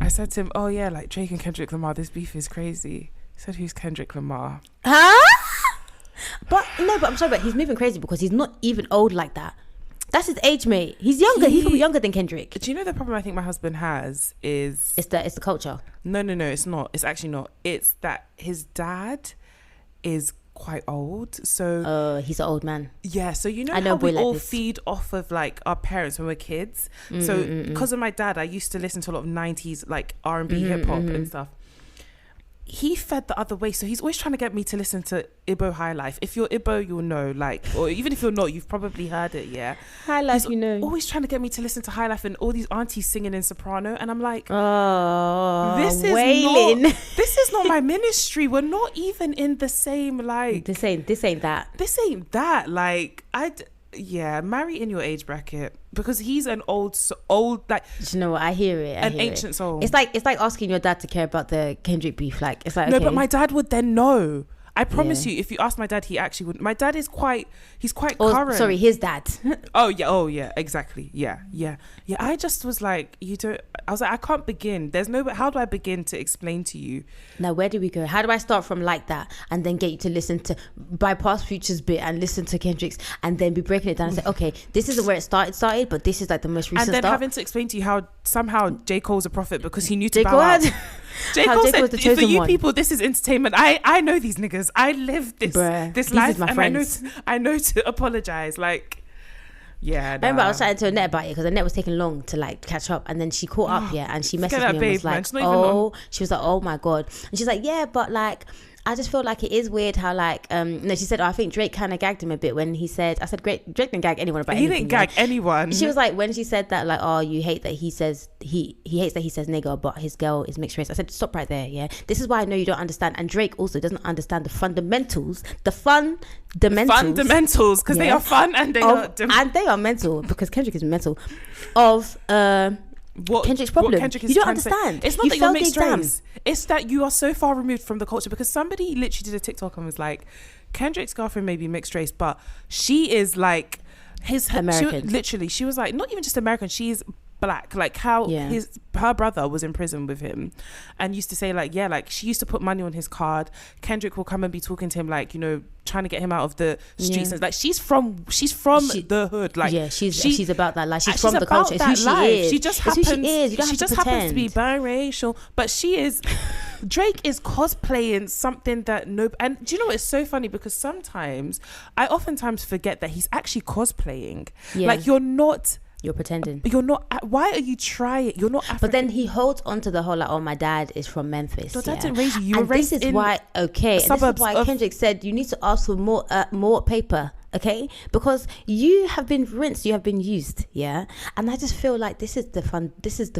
I said to him, "Oh yeah, like Drake and Kendrick Lamar, this beef is crazy." He said, "Who's Kendrick Lamar?" Huh? But I'm sorry, but he's moving crazy because he's not even old like that. That's his age mate. He's younger. He's probably younger than Kendrick. Do you know the problem I think my husband has is... It's the culture. No, it's not. It's actually not. It's that his dad is quite old. So... he's an old man. Yeah, so you know how we all feed off of like our parents when we're kids? So because of my dad, I used to listen to a lot of 90s like R&B hip-hop and stuff. he fed the other way. So he's always trying to get me to listen to Igbo High Life. If you're Igbo, you'll know, like, or even if you're not, you've probably heard it, yeah. High Life, He's you know. always trying to get me to listen to High Life and all these aunties singing in soprano. And I'm like, oh, this is not my ministry. We're not even in the same, like. This ain't that. This ain't that. Like, marry in your age bracket, because he's an old like. You know what? I hear it. An ancient soul. It's like asking your dad to care about the Kendrick beef. Like, it's like, no, okay. but my dad would then know. I promise you, if you ask my dad, he actually would. My dad is he's quite current. Sorry, his dad. Oh yeah, exactly. Yeah. I just was like, I was like, I can't begin. How do I begin to explain to you? Now, where do we go? How do I start from like that and then get you to listen to bypass Future's bit and listen to Kendrick's and then be breaking it down and say, okay, this isn't where it started, but this is like the most recent and then start. having to explain to you how somehow J. Cole's a prophet because he knew to J. bow Cole out. had- J. How Cole J. said, Cole's the for chosen you one. people, this is entertainment. I know these niggas. I live this Bruh, this these life, is my and friends. I know to apologize. Like, yeah. I remember I was chatting to Annette about it because Annette was taking long to like catch up, and then she caught up, and she Look messaged at that me and babe, was man. like, She's not even she was like, oh my god, and she's like, yeah, but like, I just feel like it is weird how like no, she said, I think Drake kind of gagged him a bit when he said, I said, Drake didn't gag anyone about he anything. didn't gag anyone. She was like, when she said that, like, oh, you hate that he says he hates that he says nigger, but his girl is mixed race. I said, stop right there. Yeah, this is why I know you don't understand. And Drake also doesn't understand the fundamentals, fundamentals, because they are fun and they are mental, because Kendrick is mental of Kendrick's problem. What Kendrick is you don't trying to say. understand. It's not you that you're failed the mixed exam. race. It's that you are so far removed from the culture, because somebody literally did a TikTok and was like, Kendrick's girlfriend may be mixed race, but she is like American. She was like, not even just American, she's black. Like how her brother was in prison with him and used to say like, yeah, like she used to put money on his card. Kendrick will come and be talking to him like, you know, trying to get him out of the streets. And like she's from the hood. Like she's about that life. She's from the about culture. It's who life. she is. She just it's happens. who she is. You don't she have to just happens to be pretend. biracial, but she is. Drake is cosplaying something that and do you know what? It's so funny because sometimes I oftentimes forget that he's actually cosplaying. Yeah. Like you're pretending. You're not. Why are you trying? You're not African. But then he holds on to the whole like, oh, my dad is from Memphis. Your dad didn't raise you. You were and raised this is in why suburbs. This is why Kendrick said you need to ask for more paper. Okay, because you have been rinsed, you have been used, yeah. And I just feel like this is the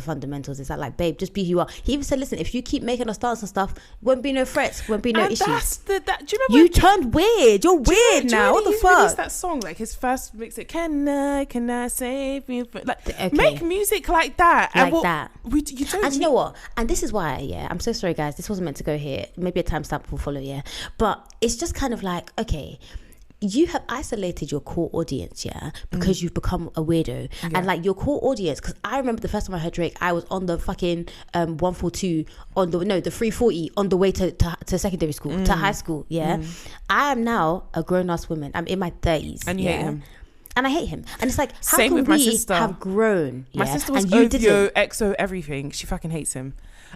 fundamentals. It's like babe, just be who you are. He even said, listen, if you keep making us dance and stuff, won't be no threats, won't be no issues. Do you remember? You turned weird. You're weird now. What the fuck? Released that song, like his first mix. It can I save you? Like make music like that. You don't. And you know what? And this is why, I'm so sorry, guys. This wasn't meant to go here. Maybe a timestamp will follow, But it's just kind of like, okay. You have isolated your core audience, because you've become a weirdo. And like your core audience, because I remember the first time I heard Drake, I was on the fucking 142 the 340 on the way to secondary school, to high school. I am now a grown-ass woman. I'm in my 30s. And you hate him. And I hate him. And it's like, how Same can with my we sister. have grown? My sister was and you OVO, EXO, everything. She fucking hates him.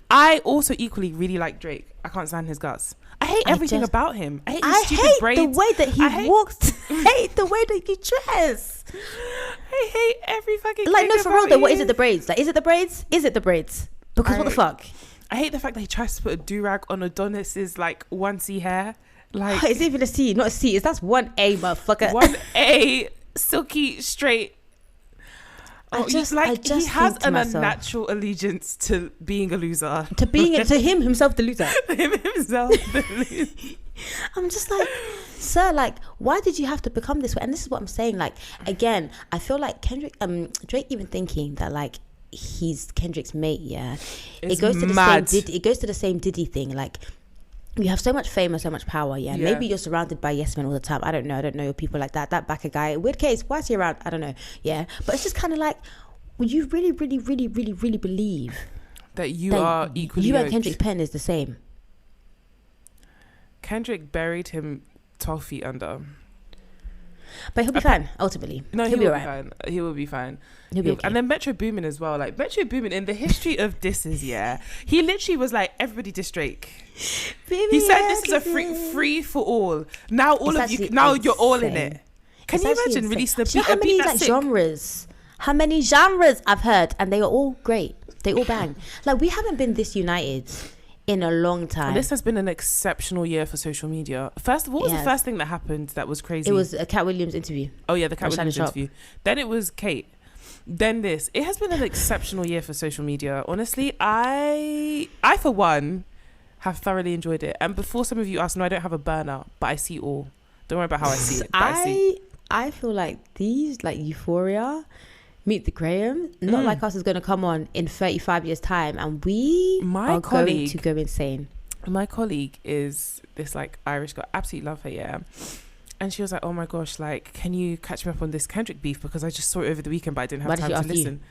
I also equally really like Drake. I can't stand his guts. I hate everything about him. I hate his stupid braids. The way that he walks. I hate the way that you dress. I hate every fucking like, no, for real though, what is it, the the braids? Like, is it the braids? Is it the braids? Because what the fuck? I hate the fact that he tries to put a do-rag on Adonis's like 1C hair. Like it's even a C, not a C. That's 1A, motherfucker. 1A, silky, straight. He has an unnatural allegiance to being a loser. To him himself the loser. I'm just like, sir, like, why did you have to become this way? And this is what I'm saying. Like, again, I feel like Drake even thinking that like he's Kendrick's mate. It goes to the same Diddy thing. Like, you have so much fame and so much power, maybe you're surrounded by yes men all the time. I don't know people like that backer guy, weird case, why is he around? I don't know. But it's just kind of like, would you really believe that you are equally you yoked? And Kendrick's pen is the same? Kendrick buried him 12 feet under. But he'll be fine, ultimately. No, he'll be fine. He will be fine. He'll be okay. And then Metro Boomin as well. Like, Metro Boomin, in the history of disses, he literally was like, everybody diss Drake. Baby, he said this is a free for all. Now you're all in it. Can you imagine releasing a beat? How many genres I've heard, and they are all great. They all bang. Like, we haven't been this united in a long time. This has been an exceptional year for social media. What was the first thing that happened that was crazy? It was a Cat Williams interview. Oh yeah, the Cat Williams interview. Then it was Kate. Then this. It has been an exceptional year for social media. Honestly, I for one have thoroughly enjoyed it. And before some of you ask, no, I don't have a burner, but I see all. Don't worry about how I see it. I feel like these, like Euphoria, Meet the Graham, Not Like Us is going to come on in 35 years time, and we are going to go insane. My colleague is this like Irish girl, absolutely love her, yeah. And she was like, oh my gosh, like, can you catch me up on this Kendrick beef, because I just saw it over the weekend but I didn't have time to listen.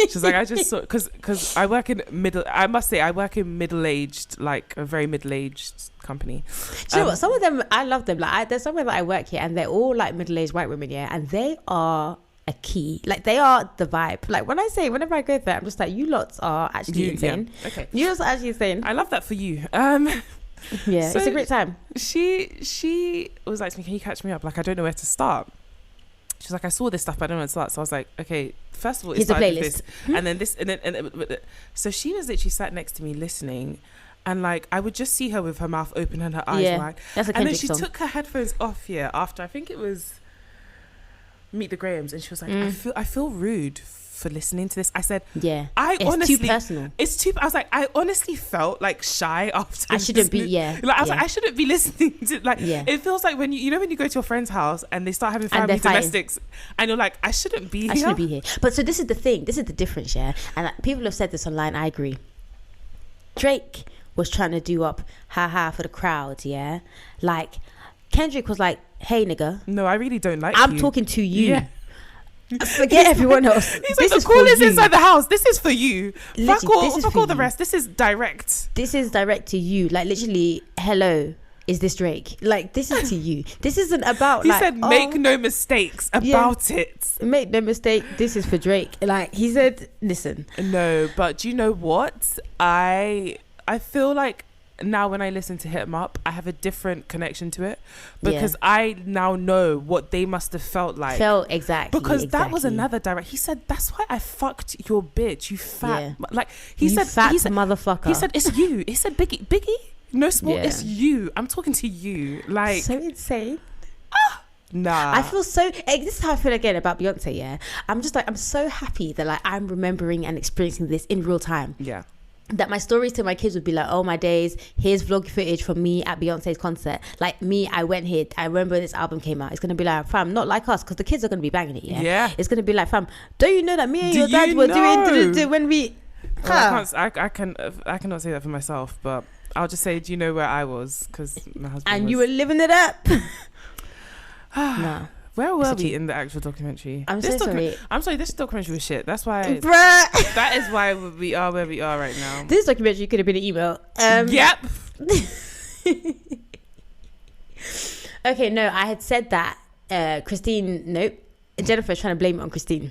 She's like, I just saw, because I work in middle-aged, like a very middle-aged company. Do you know what? Some of them, I love them. Like, there's somewhere that I work here, and they're all like middle-aged white women, yeah, and they are a key. Like, they are the vibe. Like, whenever I go there, I'm just like, you lots are actually insane. Yeah. Okay, you lots are actually insane. I love that for you. Yeah, so it's a great time. She was like to me, can you catch me up? Like, I don't know where to start. She's like, I saw this stuff, but I don't know where to start. So I was like, okay, first of all, it's a playlist. And then this, and then so she was literally sat next to me listening, and like I would just see her with her mouth open and her eyes wide. That's a Kendrick and then she song. took her headphones off here after I think it was Meet the Grahams, and she was like, I feel rude for listening to this. I said, yeah, it's honestly too personal. I was like, I honestly felt like shy after I shouldn't be like I was like, I shouldn't be listening to, like, it feels like when you know when you go to your friend's house and they start having family domestics and you're like, I shouldn't be here. But so this is the thing, this is the difference, yeah, and people have said this online, I agree. Drake was trying to do up haha for the crowd, yeah, like Kendrick was like, hey nigga, no, I really don't like I'm talking to you. Yeah. Forget everyone else. He's like, the call is inside the house. This is for you. Fuck all the rest. This is direct. This is direct to you. Like, literally, hello, is this Drake? Like, this is to you. This isn't about, he said, make no mistakes about it. Make no mistake, this is for Drake. Like, he said, listen. No, but do you know what? I feel like now when I listen to Hit 'Em Up, I have a different connection to it, because I now know what they must have felt like. Exactly. Because that was another direct. He said, that's why I fucked your bitch, you fat. Like, he said, motherfucker. He said, it's you. He said, Biggie, no small, it's you. I'm talking to you. Like, so insane. Nah. I feel so, this is how I feel again about Beyonce, yeah. I'm just like, I'm so happy that like I'm remembering and experiencing this in real time. Yeah. That my stories to my kids would be like, oh my days, here's vlog footage from me at Beyonce's concert. Like, me, I went here, I remember when this album came out. It's gonna be like, fam, not like us, because the kids are gonna be banging it, yeah. It's gonna be like, fam, don't you know that me and your dad were doing when we I cannot say that for myself, but I'll just say, do you know where I was? Because my husband and you were living it up. Nah. Where were we in the actual documentary? I'm so sorry. I'm sorry, this documentary was shit. That's why. That is why we are where we are right now. This documentary could have been an email. Yep. Okay, no, I had said that. Jennifer's trying to blame it on Christine.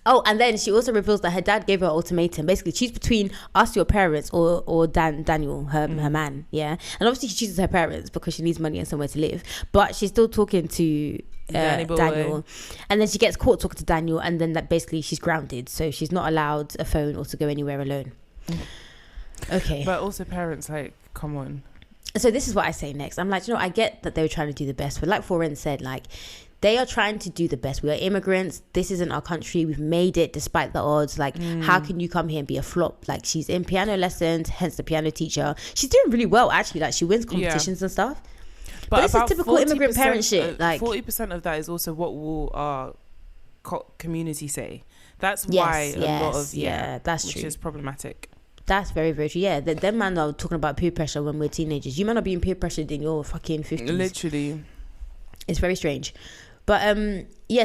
Oh, and then she also reveals that her dad gave her an ultimatum. Basically, choose between us, your parents, or Daniel, her man. Yeah, and obviously she chooses her parents because she needs money and somewhere to live. But she's still talking to Daniel, and then she gets caught talking to Daniel, and then that basically she's grounded, so she's not allowed a phone or to go anywhere alone. Okay, but also parents, like, come on. So this is what I say next. I'm like, I get that they were trying to do the best, but like Foren said, like, they are trying to do the best. We are immigrants. This isn't our country. We've made it despite the odds. Like, how can you come here and be a flop? Like, she's in piano lessons, hence the piano teacher. She's doing really well, actually. Like, she wins competitions and stuff. But this is typical immigrant parent shit. Like, 40% of that is also what will our community say. That's why a lot of that's which true. Is problematic. That's very, very true. Yeah, them man are talking about peer pressure when we're teenagers. You might not be in peer pressured in your fucking 50s. Literally. It's very strange. But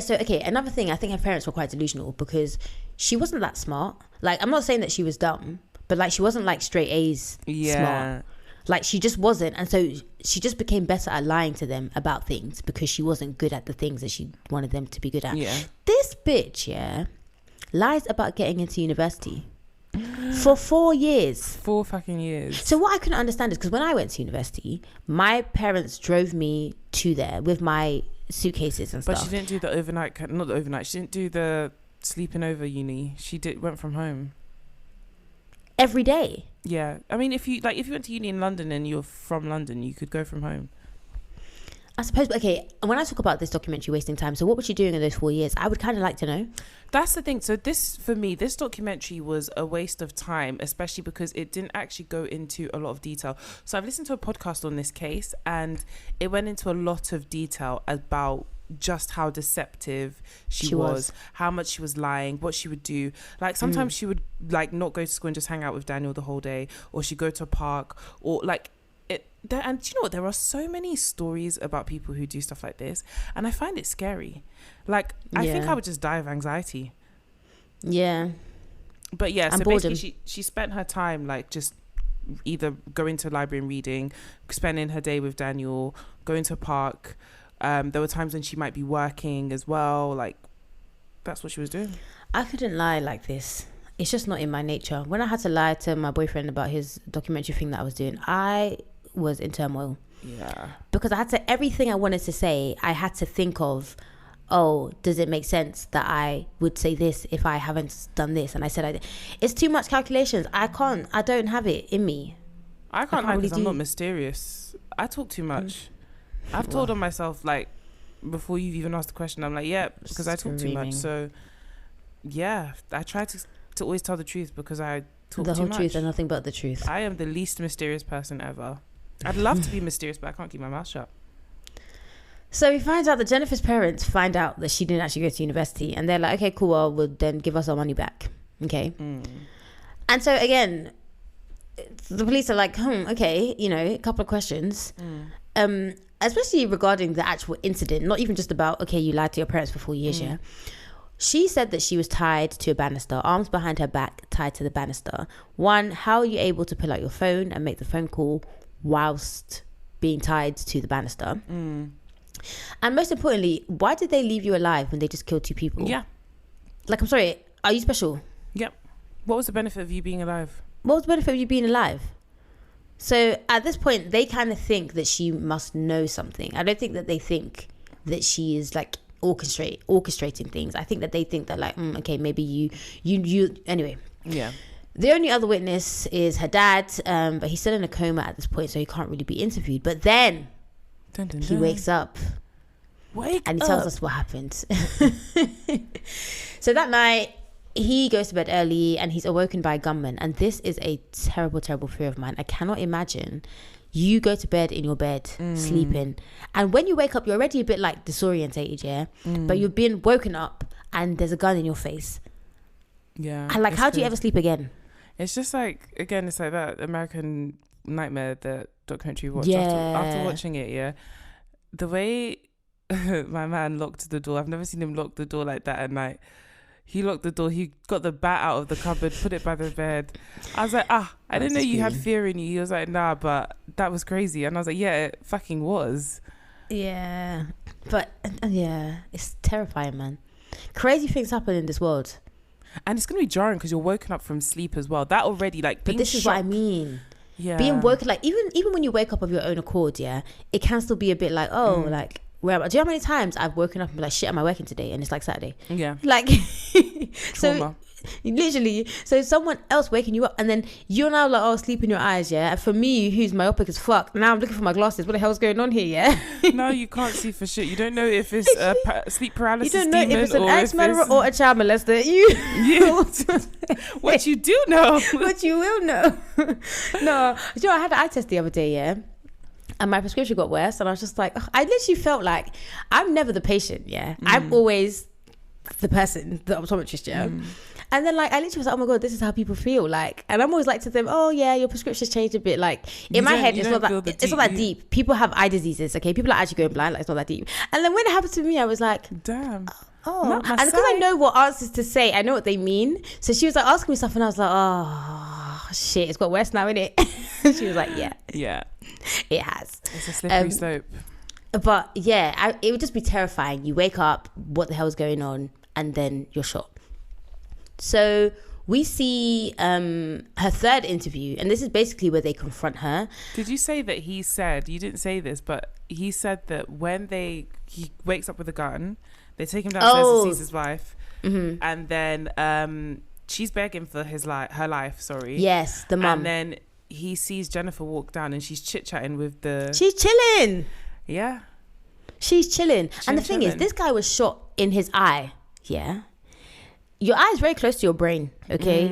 so okay, another thing, I think her parents were quite delusional because she wasn't that smart. Like, I'm not saying that she was dumb, but like, she wasn't like straight A's smart. Like, she just wasn't, and so she just became better at lying to them about things because she wasn't good at the things that she wanted them to be good at. This bitch lies about getting into university for 4 years. 4 fucking years. So what I couldn't understand is because when I went to university, my parents drove me to there with my suitcases and stuff. But she didn't do the overnight, not the overnight, she didn't do the sleeping over uni. She went from home. every day. Yeah, I mean, if you went to uni in London and you're from London, you could go from home. I suppose. But okay, when I talk about this documentary wasting time, so what was she doing in those 4 years? I would kind of like to know. That's the thing. So this, for me, this documentary was a waste of time, especially because it didn't actually go into a lot of detail. So I've listened to a podcast on this case, and it went into a lot of detail about just how deceptive she was, how much she was lying, what she would do. Like sometimes she would like not go to school and just hang out with Daniel the whole day, or she'd go to a park, or like it. And do you know what? There are so many stories about people who do stuff like this, and I find it scary. Like I think I would just die of anxiety. Yeah. But yeah, and so boredom. basically she spent her time like just either going to a library and reading, spending her day with Daniel, going to a park. There were times when she might be working as well. Like that's what she was doing. I couldn't lie like this. It's just not in my nature. When I had to lie to my boyfriend about his documentary thing that I was doing, I was in turmoil. Yeah. Because I had to, everything I wanted to say, I had to think of, oh, does it make sense that I would say this if I haven't done this? And I said, it's too much calculations. I don't have it in me. I can't lie because I'm not mysterious. I talk too much. I've told on myself, like, before you've even asked the question, I'm like, yeah, because I talk too much. So, yeah, I try to always tell the truth because I talk too much. The whole truth and nothing but the truth. I am the least mysterious person ever. I'd love to be mysterious, but I can't keep my mouth shut. So we find out that Jennifer's parents find out that she didn't actually go to university, and they're like, okay, cool, well, we'll then give us our money back. Okay. And so again, the police are like, okay, you know, a couple of questions. Especially regarding the actual incident, not even just about, okay, you lied to your parents for 4 years, yeah. She said that she was tied to a banister, arms behind her back, tied to the banister. One, how are you able to pull out your phone and make the phone call whilst being tied to the banister? And most importantly, why did they leave you alive when they just killed 2 people? Yeah. Like, I'm sorry, are you special? Yep. What was the benefit of you being alive? What was the benefit of you being alive? So at this point, they kind of think that she must know something. I don't think that they think that she is like orchestrating things. I think that they think that like, okay, maybe you anyway. Yeah. The only other witness is her dad, but he's still in a coma at this point, so he can't really be interviewed. But then he wakes up and he tells us what happened. So that night, he goes to bed early and he's awoken by a gunman. And this is a terrible, terrible fear of mine. I cannot imagine you go to bed in your bed, sleeping. And when you wake up, you're already a bit like disorientated, yeah? But you've been woken up and there's a gun in your face. Yeah. And like, how do you ever sleep again? It's just like, again, it's like that American Nightmare, the documentary we watched. Yeah. After watching it, yeah. The way my man locked the door, I've never seen him lock the door like that at night. He locked the door. He got the bat out of the cupboard, put it by the bed. I was like, I didn't know you had fear in you. He was like, nah, but that was crazy. And I was like, yeah, it fucking was. Yeah. But, yeah, it's terrifying, man. Crazy things happen in this world. And it's going to be jarring because you're woken up from sleep as well. That already, like, but this is what I mean. Yeah. Being woken, like, even when you wake up of your own accord, yeah, it can still be a bit like, like, do you know how many times I've woken up and been like, shit, am I working today? And it's like Saturday. Yeah. Like, so literally, so someone else waking you up and then you're now like, sleep in your eyes, yeah? And for me, who's myopic as fuck, now I'm looking for my glasses. What the hell's going on here, yeah? No, you can't see for shit. You don't know if it's sleep paralysis. You don't know if it's an ex-murderer or a child molester. What you do know. What you will know. No, you know, I had an eye test the other day, yeah? And my prescription got worse. And I was just like, I literally felt like I'm never the patient, yeah? I'm always the person, the optometrist, yeah? And then like I literally was like, oh my god, this is how people feel, like. And I'm always like to them, oh yeah, your prescription's changed a bit. Like in my head, it's not that deep. People have eye diseases, okay? People are actually going blind, like it's not that deep. And then when it happened to me, I was like, damn. And because I know what answers to say, I know what they mean. So she was like asking me stuff, and I was like, oh shit, it's got worse now, innit? She was like, yeah, it has. It's a slippery slope. But yeah, it would just be terrifying. You wake up, what the hell's going on, and then you're shot. So we see her third interview, and this is basically where they confront her. Did you say that he said, you didn't say this, but he said that when he wakes up with a gun, they take him downstairs to see his wife, and then she's begging for her life. Sorry. Yes, the mum. And then he sees Jennifer walk down, and she's chit chatting with the. She's chilling. Yeah. She's chilling. And the thing is, this guy was shot in his eye. Yeah. Your eye is very close to your brain. Okay.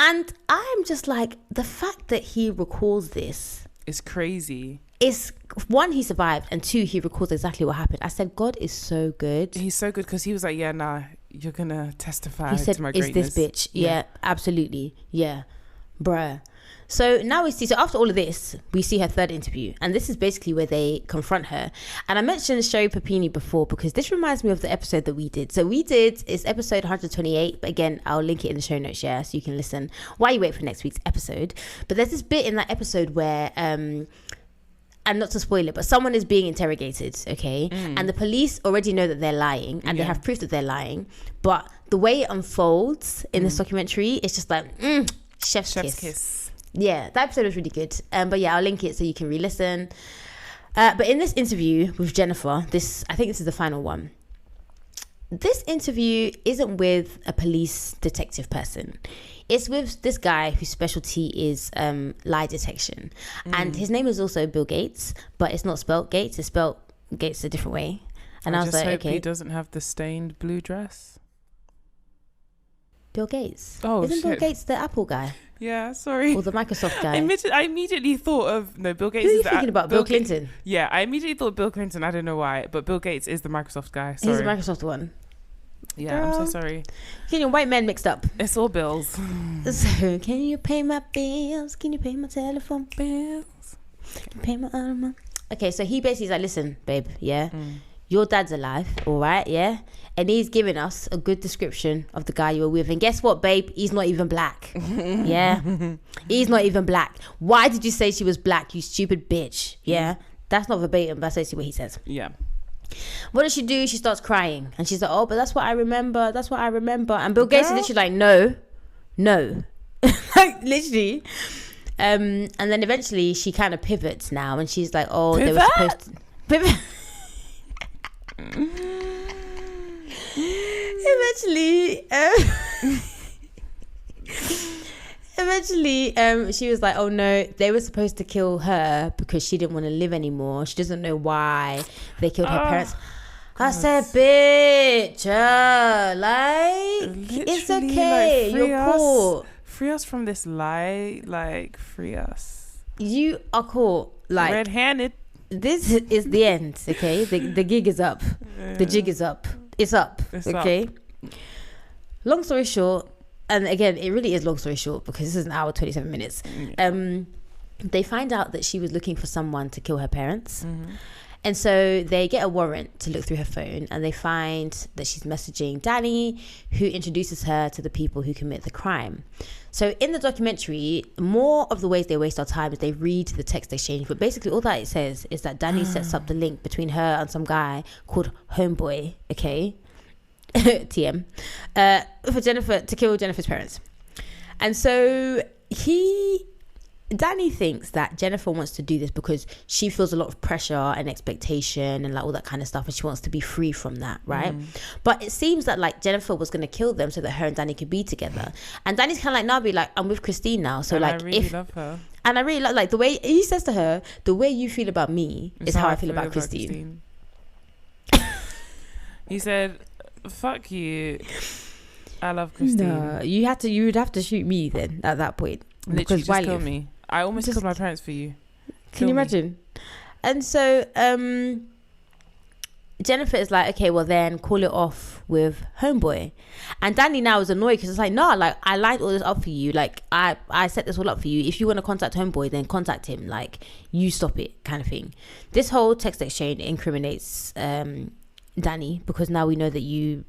And I'm just like, the fact that he recalls this is crazy. Is one, he survived, and two, he recalls exactly what happened. I said, God is so good. He's so good because he was like, yeah, nah, you're gonna testify he said, to my greatness. Is this bitch? Yeah, absolutely. Yeah, bruh. So now we see, so after all of this, we see her third interview, and this is basically where they confront her. And I mentioned Sherri Papini before because this reminds me of the episode that we did. So it's episode 128, but again, I'll link it in the show notes, yeah, so you can listen while you wait for next week's episode. But there's this bit in that episode where, and not to spoil it, but someone is being interrogated, okay? And the police already know that they're lying, and they have proof that they're lying. But the way it unfolds in this documentary, it's just like, chef's kiss. Yeah, that episode was really good. But yeah, I'll link it so you can re-listen. But in this interview with Jennifer, I think this is the final one. This interview isn't with a police detective person. It's with this guy whose specialty is lie detection. And his name is also Bill Gates, but it's not spelled Gates. It's spelled Gates a different way. And I was like, hope okay. He doesn't have the stained blue dress. Bill Gates. Oh, Isn't shit. Bill Gates the Apple guy? Yeah, sorry. Or the Microsoft guy? I immediately thought of Bill Gates. Who are you is thinking about? Bill Clinton? Yeah, I immediately thought Bill Clinton. I don't know why, but Bill Gates is the Microsoft guy. Sorry. He's the Microsoft one. Yeah, I'm so sorry. Getting your white men mixed up. It's all bills. So, can you pay my bills? Can you pay my telephone bills? Can you pay my Okay, so he basically is like, listen, babe, yeah, your dad's alive, all right, yeah, and he's giving us a good description of the guy you were with, and guess what, babe? He's not even black. Yeah, he's not even black. Why did you say she was black, you stupid bitch? Yeah, that's not verbatim, but that's basically what he says. Yeah. What does she do? She starts crying, and she's like, oh, but that's what I remember. That's what I remember. And Bill Gates is literally like, no, like literally. And then eventually she kind of pivots now, and she's like, oh, they were supposed to pivot. Eventually, she was like, oh no, they were supposed to kill her because she didn't want to live anymore. She doesn't know why they killed her parents. God. I said, bitch, like, it's okay, like, you're cool. Free us from this lie, like, free us. You are cool, like, red-handed. This is the end, okay? The gig is up. The jig is up. It's up, okay? Long story short, and again, it really is long story short because this is an hour 27 minutes. They find out that she was looking for someone to kill her parents. And so they get a warrant to look through her phone, and they find that she's messaging Danny, who introduces her to the people who commit the crime. So in the documentary, more of the ways they waste our time is they read the text exchange, but basically all that it says is that Danny sets up the link between her and some guy called Homeboy, okay? TM, for Jennifer, to kill Jennifer's parents. And so Danny thinks that Jennifer wants to do this because she feels a lot of pressure and expectation and like all that kind of stuff, and she wants to be free from that, right? But it seems that like Jennifer was going to kill them so that her and Danny could be together. And Danny's kind of like, nah, be like, I'm with Christine now, so and like, I really love her. And I really love, like, the way he says to her, the way you feel about me is how I feel about Christine. He said, fuck you, I love Christine. No, you would have to shoot me then at that point. Literally, just kill me. I almost killed my parents for you. Can you imagine? And so Jennifer is like, okay, well then call it off with Homeboy. And Danny now is annoyed because it's like, no, like I lined all this up for you. Like I set this all up for you. If you want to contact Homeboy, then contact him. Like, you stop it, kind of thing. This whole text exchange incriminates Danny because now we know that you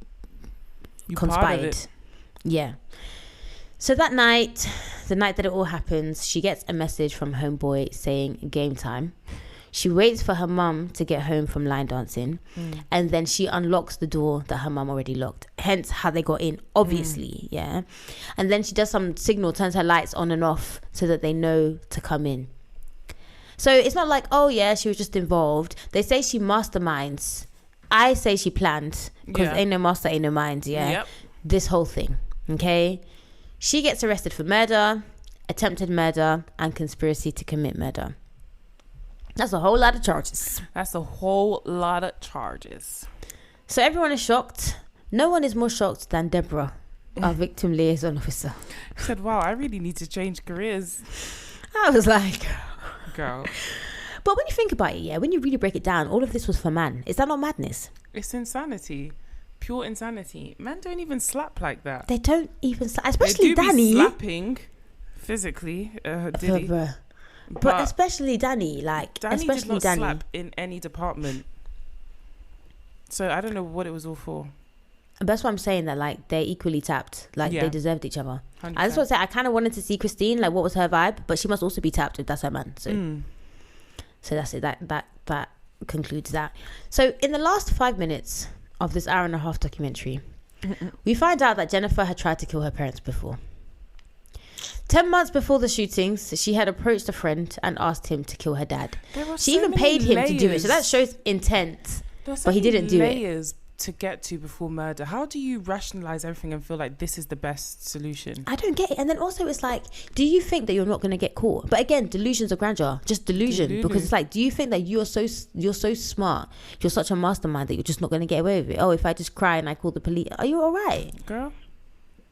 conspired. Yeah. So that night, the night that it all happens, she gets a message from Homeboy saying game time. She waits for her mum to get home from line dancing, and then she unlocks the door that her mum already locked. Hence how they got in, obviously, yeah. And then she does some signal, turns her lights on and off so that they know to come in. So it's not like, oh yeah, she was just involved. They say she masterminds. I say she planned, because ain't no master, ain't no mind, yeah. This whole thing. Okay, she gets arrested for murder, attempted murder, and conspiracy to commit murder. That's a whole lot of charges. So everyone is shocked. No one is more shocked than Deborah, our victim liaison officer. She said, wow, I really need to change careers. I was like, girl. But when you think about it, yeah, when you really break it down, all of this was for man. Is that not madness? It's insanity. Pure insanity. Men don't even slap like that. They don't even slap. Especially they do Danny. Be slapping physically, Diddy. But especially Danny, like, Danny especially did not Danny. slap in any department. So I don't know what it was all for. That's what I'm saying, that like they're equally tapped, like they deserved each other. 100%. I just want to say I kind of wanted to see Christine, like what was her vibe, but she must also be tapped if that's her man. So, so that's it. That concludes that. So in the last 5 minutes of this hour and a half documentary, we find out that Jennifer had tried to kill her parents before. 10 months before the shootings, she had approached a friend and asked him to kill her dad. She even paid him to do it, so that shows intent. But he didn't do it. To get to before murder. How do you rationalize everything and feel like this is the best solution? I don't get it. And then also it's like, do you think that you're not going to get caught? But again, delusions of grandeur, just delusion. Because it's like, do you think that you're so smart, you're such a mastermind that you're just not going to get away with it? Oh, if I just cry and I call the police, are you all right, girl?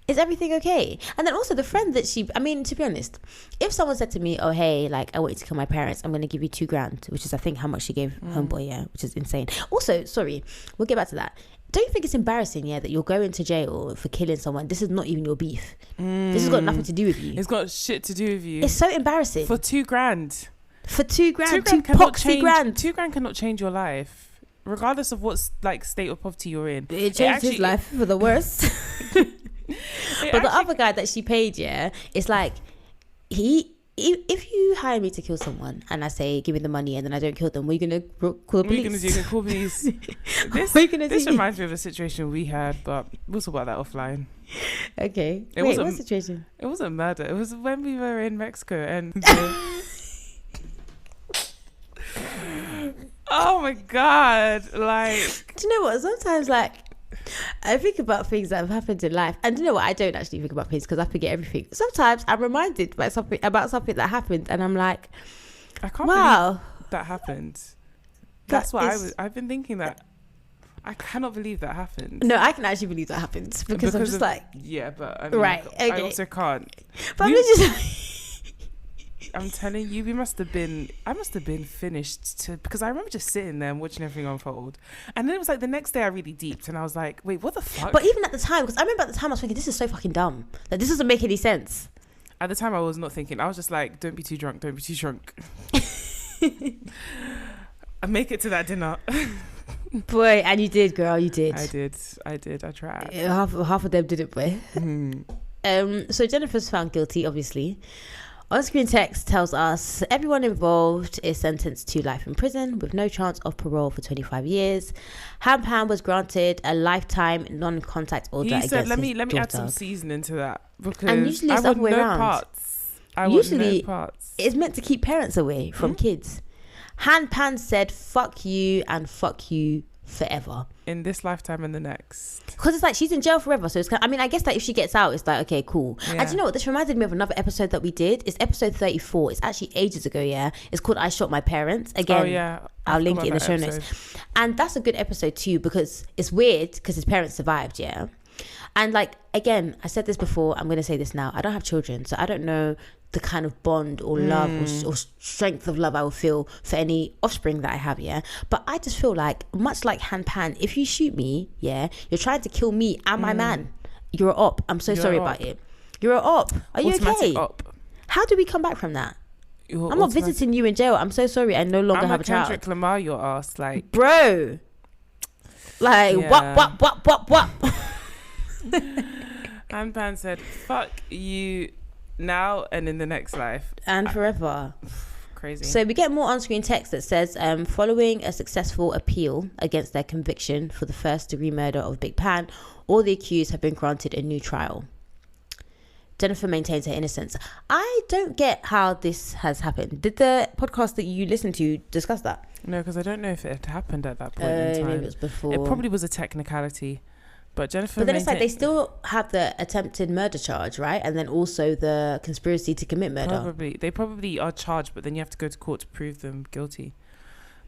Is everything okay? And then also the friend that I mean, to be honest, if someone said to me, oh hey, like I want you to kill my parents, I'm going to give you $2,000, which is I think how much she gave homeboy, yeah, which is insane. Also, sorry, we'll get back to that. Don't you think it's embarrassing, yeah, that you're going to jail for killing someone? This is not even your beef. This has got nothing to do with you. It's got shit to do with you. It's so embarrassing. For $2,000. For $2,000, $2,000 $2,000 cannot change your life, regardless of what like state of poverty you're in. It changed his life for the worse. But the other guy that she paid, yeah, it's like if you hire me to kill someone and I say give me the money and then I don't kill them, what are you gonna call the police? What are you gonna do? You can call police. This reminds me of a situation we had, but we'll talk about that offline. Okay. What situation? It wasn't murder. It was when we were in Mexico and oh my god, like, do you know what? Sometimes like I think about things that have happened in life, and you know what? I don't actually think about things because I forget everything. Sometimes I'm reminded by something that happened, and I'm like, I can't believe that happened. That's what I've been thinking that. I cannot believe that happened. No, I can actually believe that happened because I'm just like, yeah, but I mean, right, okay. I also can't. But I'm just I'm telling you, I must have been finished because I remember just sitting there and watching everything unfold. And then it was like the next day I really deeped and I was like, wait, what the fuck? But even at the time, because I remember at the time I was thinking, this is so fucking dumb. Like, this doesn't make any sense. At the time I was not thinking. I was just like, don't be too drunk. I make it to that dinner. Boy, and you did, girl, you did. I did. I tried. Half of them didn't, boy. So Jennifer's found guilty, obviously. On-screen text tells us everyone involved is sentenced to life in prison with no chance of parole for 25 years. Han Pan was granted a lifetime non-contact order against his daughter. Let me add some seasoning to that because and usually it's the other way around. Usually it's meant to keep parents away from kids. Han Pan said fuck you and fuck you forever. In this lifetime and the next. Because it's like she's in jail forever. So it's kind of, I mean, I guess that if she gets out, it's like, okay, cool. Yeah. And you know what? This reminded me of another episode that we did. It's episode 34. It's actually ages ago, yeah. It's called I Shot My Parents. Again, I'll link it in the show notes. And that's a good episode too because it's weird because his parents survived, yeah. And like, again, I said this before, I'm going to say this now. I don't have children, so I don't know the kind of bond or love or strength of love I will feel for any offspring that I have, yeah. But I just feel like, much like Han Pan, if you shoot me, yeah, you're trying to kill me and my man. You're an op. I'm so sorry about it. You're an op. Are you okay? Op. How do we come back from that? I'm not visiting you in jail. I'm so sorry. I no longer have a child. Kendrick Lamar your ass, like, bro. Like, what? Han Pan said, fuck you now and in the next life. And forever. Crazy. So we get more on-screen text that says, following a successful appeal against their conviction for the first-degree murder of Bich Pan, all the accused have been granted a new trial. Jennifer maintains her innocence. I don't get how this has happened. Did the podcast that you listened to discuss that? No, because I don't know if it had happened at that point in time. Maybe it was before. It probably was a technicality. But Jennifer. But then it's like they still have the attempted murder charge, right? And then also the conspiracy to commit murder. They probably are charged, but then you have to go to court to prove them guilty.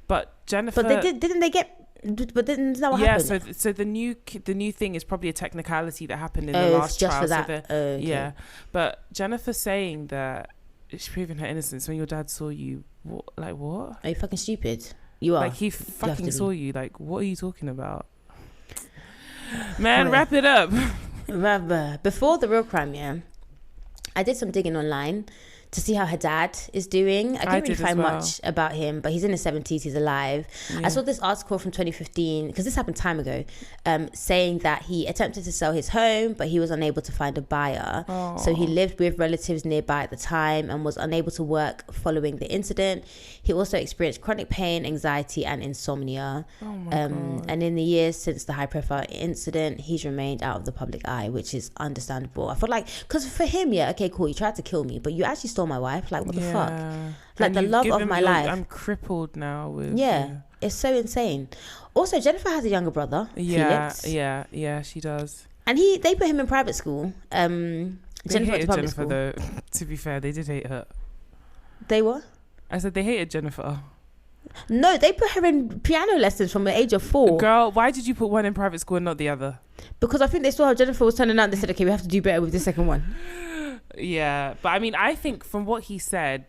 But Jennifer. But didn't they get? But didn't that what happened? Yeah. So the new thing is probably a technicality that happened in the last just trial. For that. Okay. Yeah. But Jennifer saying that she's proving her innocence when your dad saw you. What? Are you fucking stupid? You are. Like he fucking saw you. Like what are you talking about? Man, wrap it up. Before the real crime, yeah, I did some digging online to see how her dad is doing. I couldn't really find much about him, but he's in his 70s, he's alive. Yeah. I saw this article from 2015, because this happened time ago, saying that he attempted to sell his home, but he was unable to find a buyer. Aww. So he lived with relatives nearby at the time and was unable to work following the incident. He also experienced chronic pain, anxiety, and insomnia. Oh my God. And in the years since the high-profile incident, he's remained out of the public eye, which is understandable. I feel like, because for him, yeah, okay, cool, you tried to kill me, but you actually stole my wife. Like, what the fuck? Like, and the love of my life. I'm crippled now with... Yeah, it's so insane. Also, Jennifer has a younger brother, Felix. Yeah, she does. And they put him in private school. Jennifer hated public Jennifer, school. though. To be fair, they did hate her. They what? I said they hated Jennifer. No, they put her in piano lessons from the age of 4. Girl, why did you put one in private school and not the other? Because I think they saw how Jennifer was turning out and they said, okay, we have to do better with the second one. Yeah, but I mean, I think from what he said,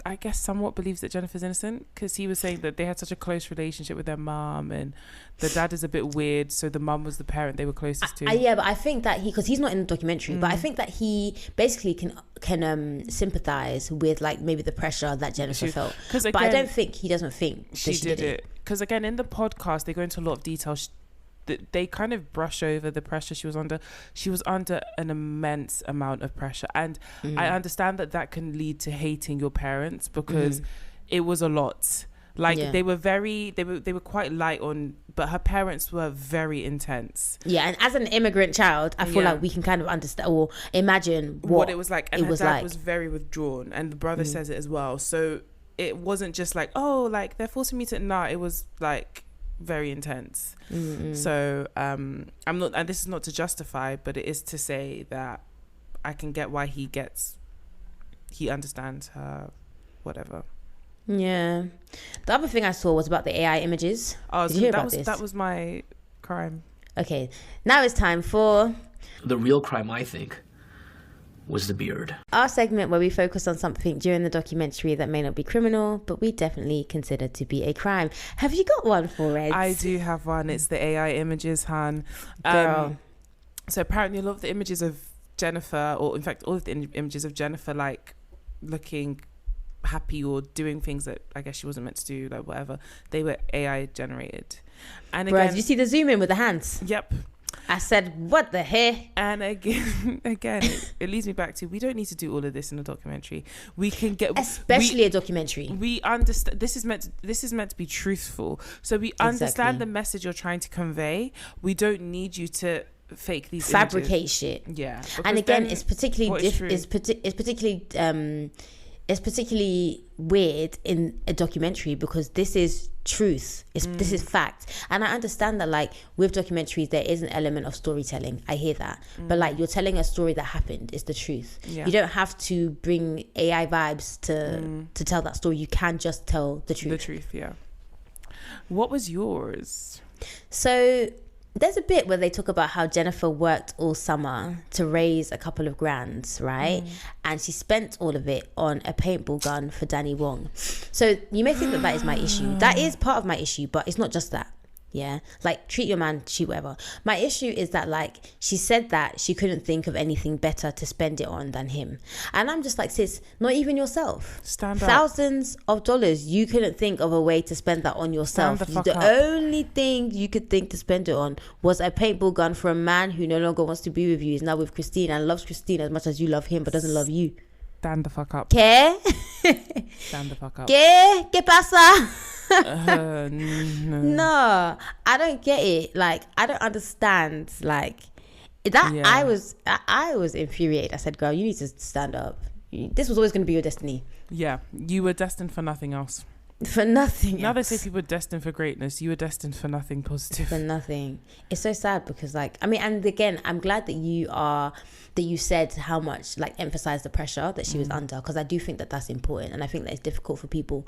I guess somewhat believes that Jennifer's innocent, because he was saying that they had such a close relationship with their mom and the dad is a bit weird, so the mom was the parent they were closest to. Yeah, but I think that because he's not in the documentary, but I think that he basically can sympathize with like maybe the pressure that Jennifer felt. But I don't think he doesn't think she did it. Because again, in the podcast, they go into a lot of detail. They kind of brush over the pressure she was under. She was under an immense amount of pressure, and I understand that can lead to hating your parents, because it was a lot. Like they were quite light on, but her parents were very intense. Yeah, and as an immigrant child, I feel like we can kind of understand or imagine what it was like. And her dad was very withdrawn, and the brother says it as well. So it wasn't just like, oh, like they're forcing me to. Nah, it was like very intense. So I'm not, and this is not to justify, but it is to say that I can get why he understands her, whatever. Yeah. The other thing I saw was about the AI images. Did you hear about this? That was my crime. Okay, now it's time for the real crime. I think was the beard. Our segment where we focus on something during the documentary that may not be criminal, but we definitely consider to be a crime. Have you got one for us? I do have one. It's the AI images, Han. Girl. So apparently a lot of the images of Jennifer, or in fact all of the images of Jennifer, like looking happy or doing things that I guess she wasn't meant to do, like whatever, they were AI generated. And again, did you see the zoom in with the hands? Yep. I said, what the hell? And again, it leads me back to, we don't need to do all of this in a documentary. We can get, especially a documentary. We understand this is meant to be truthful. So we understand the message you're trying to convey. We don't need you to fake these fabricate images. Shit. Yeah. And again, it's particularly it's particularly weird in a documentary because this is truth. This is fact. And I understand that, like, with documentaries there is an element of storytelling. I hear that. But like, you're telling a story that happened. It's the truth. You don't have to bring AI vibes to tell that story. You can just tell the truth. The truth, yeah. What was yours? So there's a bit where they talk about how Jennifer worked all summer to raise a couple of grand, right? And she spent all of it on a paintball gun for Danny Wong. So you may think that is my issue. That is part of my issue, but it's not just that. Yeah, like, treat your man, shoot whatever. My issue is that, like, she said that she couldn't think of anything better to spend it on than him. And I'm just like, sis, not even yourself. Stand up. Thousands of dollars. You couldn't think of a way to spend that on yourself. The only thing you could think to spend it on was a paintball gun for a man who no longer wants to be with you. Is now with Christine and loves Christine as much as you love him, but doesn't love you. Stand the fuck up. ¿Qué? Stand the fuck up. ¿Qué pasa? No, I don't get it. Like, I don't understand. Like that. Yeah. I was infuriated. I said, girl, you need to stand up. This was always going to be your destiny. Yeah, you were destined for nothing else. For nothing Now else. they say people are destined for greatness. You were destined for nothing positive. For nothing. It's so sad because like, I mean, and again, I'm glad that you said how much like emphasize the pressure that she was under, because I do think that that's important, and I think that it's difficult for people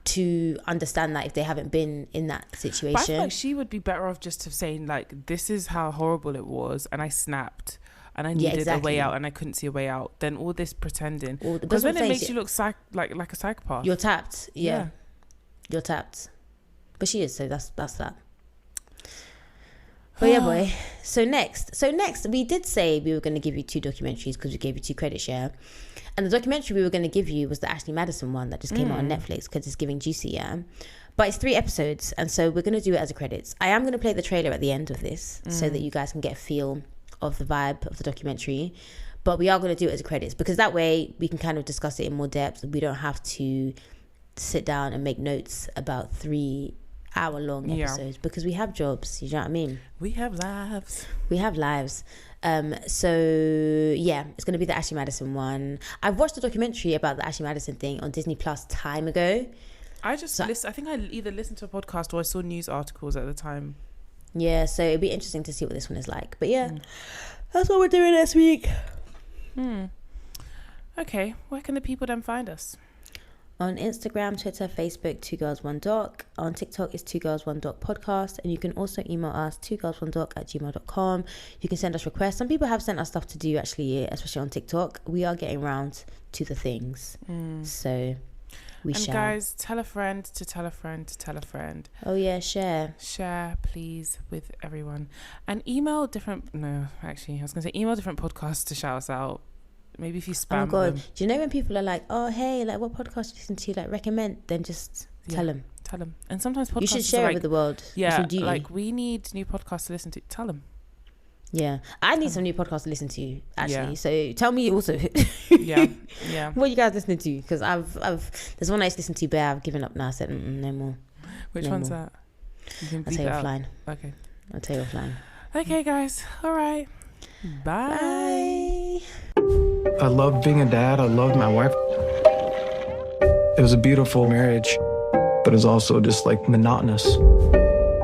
to understand that if they haven't been in that situation. But I feel like she would be better off just saying like, this is how horrible it was and I snapped and I needed a way out and I couldn't see a way out, than all this pretending, because then it makes you look like a psychopath. You're tapped. Yeah. You're tapped. But she is, so that's that. But yeah, boy. So next, we did say we were going to give you 2 documentaries because we gave you 2 credits, yeah. And the documentary we were going to give you was the Ashley Madison one that just came out on Netflix because it's giving juicy, yeah. But it's 3 episodes, and so we're going to do it as a credits. I am going to play the trailer at the end of this so that you guys can get a feel of the vibe of the documentary. But we are going to do it as a credits because that way we can kind of discuss it in more depth. We don't have to sit down and make notes about 3-hour-long episodes because we have jobs. You know what I mean? We have lives. So yeah, it's going to be the Ashley Madison one. I watched a documentary about the Ashley Madison thing on Disney Plus time ago. I think I either listened to a podcast or I saw news articles at the time. Yeah, so it'd be interesting to see what this one is like. But yeah, that's what we're doing this week. Okay, where can the people then find us? On Instagram, Twitter, Facebook, 2girls1doc. On TikTok, it's 2girls1doc podcast. And you can also email us, 2girls1doc@gmail.com. You can send us requests. Some people have sent us stuff to do, actually, especially on TikTok. We are getting around to the things. So we shall. And guys, tell a friend to tell a friend to tell a friend. Oh yeah, share. Share, please, with everyone. And email different podcasts to shout us out. Maybe if you spam them. Do you know when people are like, oh hey, like what podcast you listen to, like recommend, then just tell them. And sometimes podcasts, you should share it with the world. Yeah, like we need new podcasts to listen to. Tell them. Yeah, I need some new podcasts to listen to actually. So tell me also. yeah. What are you guys listening to? Because I've there's one I used to listen to, but I've given up now. I said no more. Which one's that? I'll tell you offline. Okay. I'll tell you offline. Okay, guys. All right. Bye. I loved being a dad. I loved my wife. It was a beautiful marriage, but it was also just like monotonous.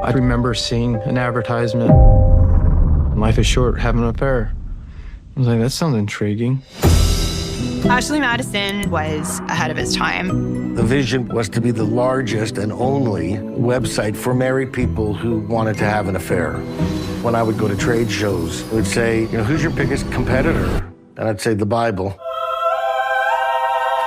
I remember seeing an advertisement, life is short, have an affair. I was like, that sounds intriguing. Ashley Madison was ahead of his time. The vision was to be the largest and only website for married people who wanted to have an affair. When I would go to trade shows, it would say, who's your biggest competitor? And I'd say the Bible.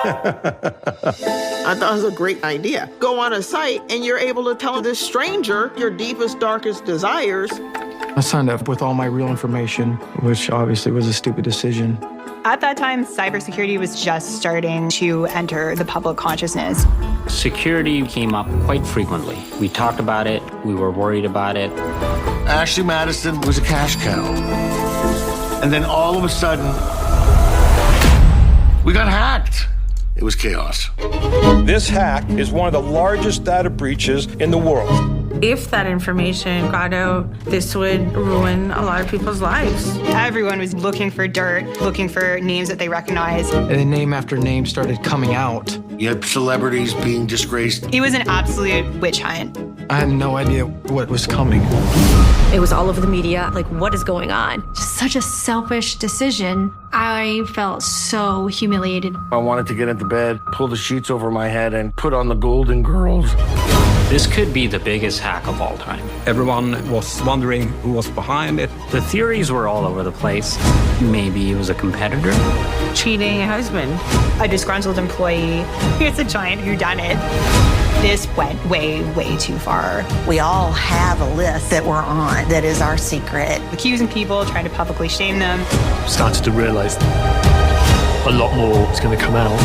I thought it was a great idea. Go on a site and you're able to tell this stranger your deepest, darkest desires. I signed up with all my real information, which obviously was a stupid decision. At that time, cybersecurity was just starting to enter the public consciousness. Security came up quite frequently. We talked about it. We were worried about it. Ashley Madison was a cash cow. And then all of a sudden, we got hacked. It was chaos. This hack is one of the largest data breaches in the world. If that information got out, this would ruin a lot of people's lives. Everyone was looking for dirt, looking for names that they recognized. And then name after name started coming out. You had celebrities being disgraced. It was an absolute witch hunt. I had no idea what was coming. It was all over the media, like, what is going on? Just such a selfish decision. I felt so humiliated. I wanted to get into bed, pull the sheets over my head, and put on the Golden Girls. This could be the biggest hack of all time. Everyone was wondering who was behind it. The theories were all over the place. Maybe it was a competitor. Cheating husband. A disgruntled employee. It's a giant whodunit. This went way, way too far. We all have a list that we're on that is our secret. Accusing people, trying to publicly shame them. Started to realize a lot more is going to come out.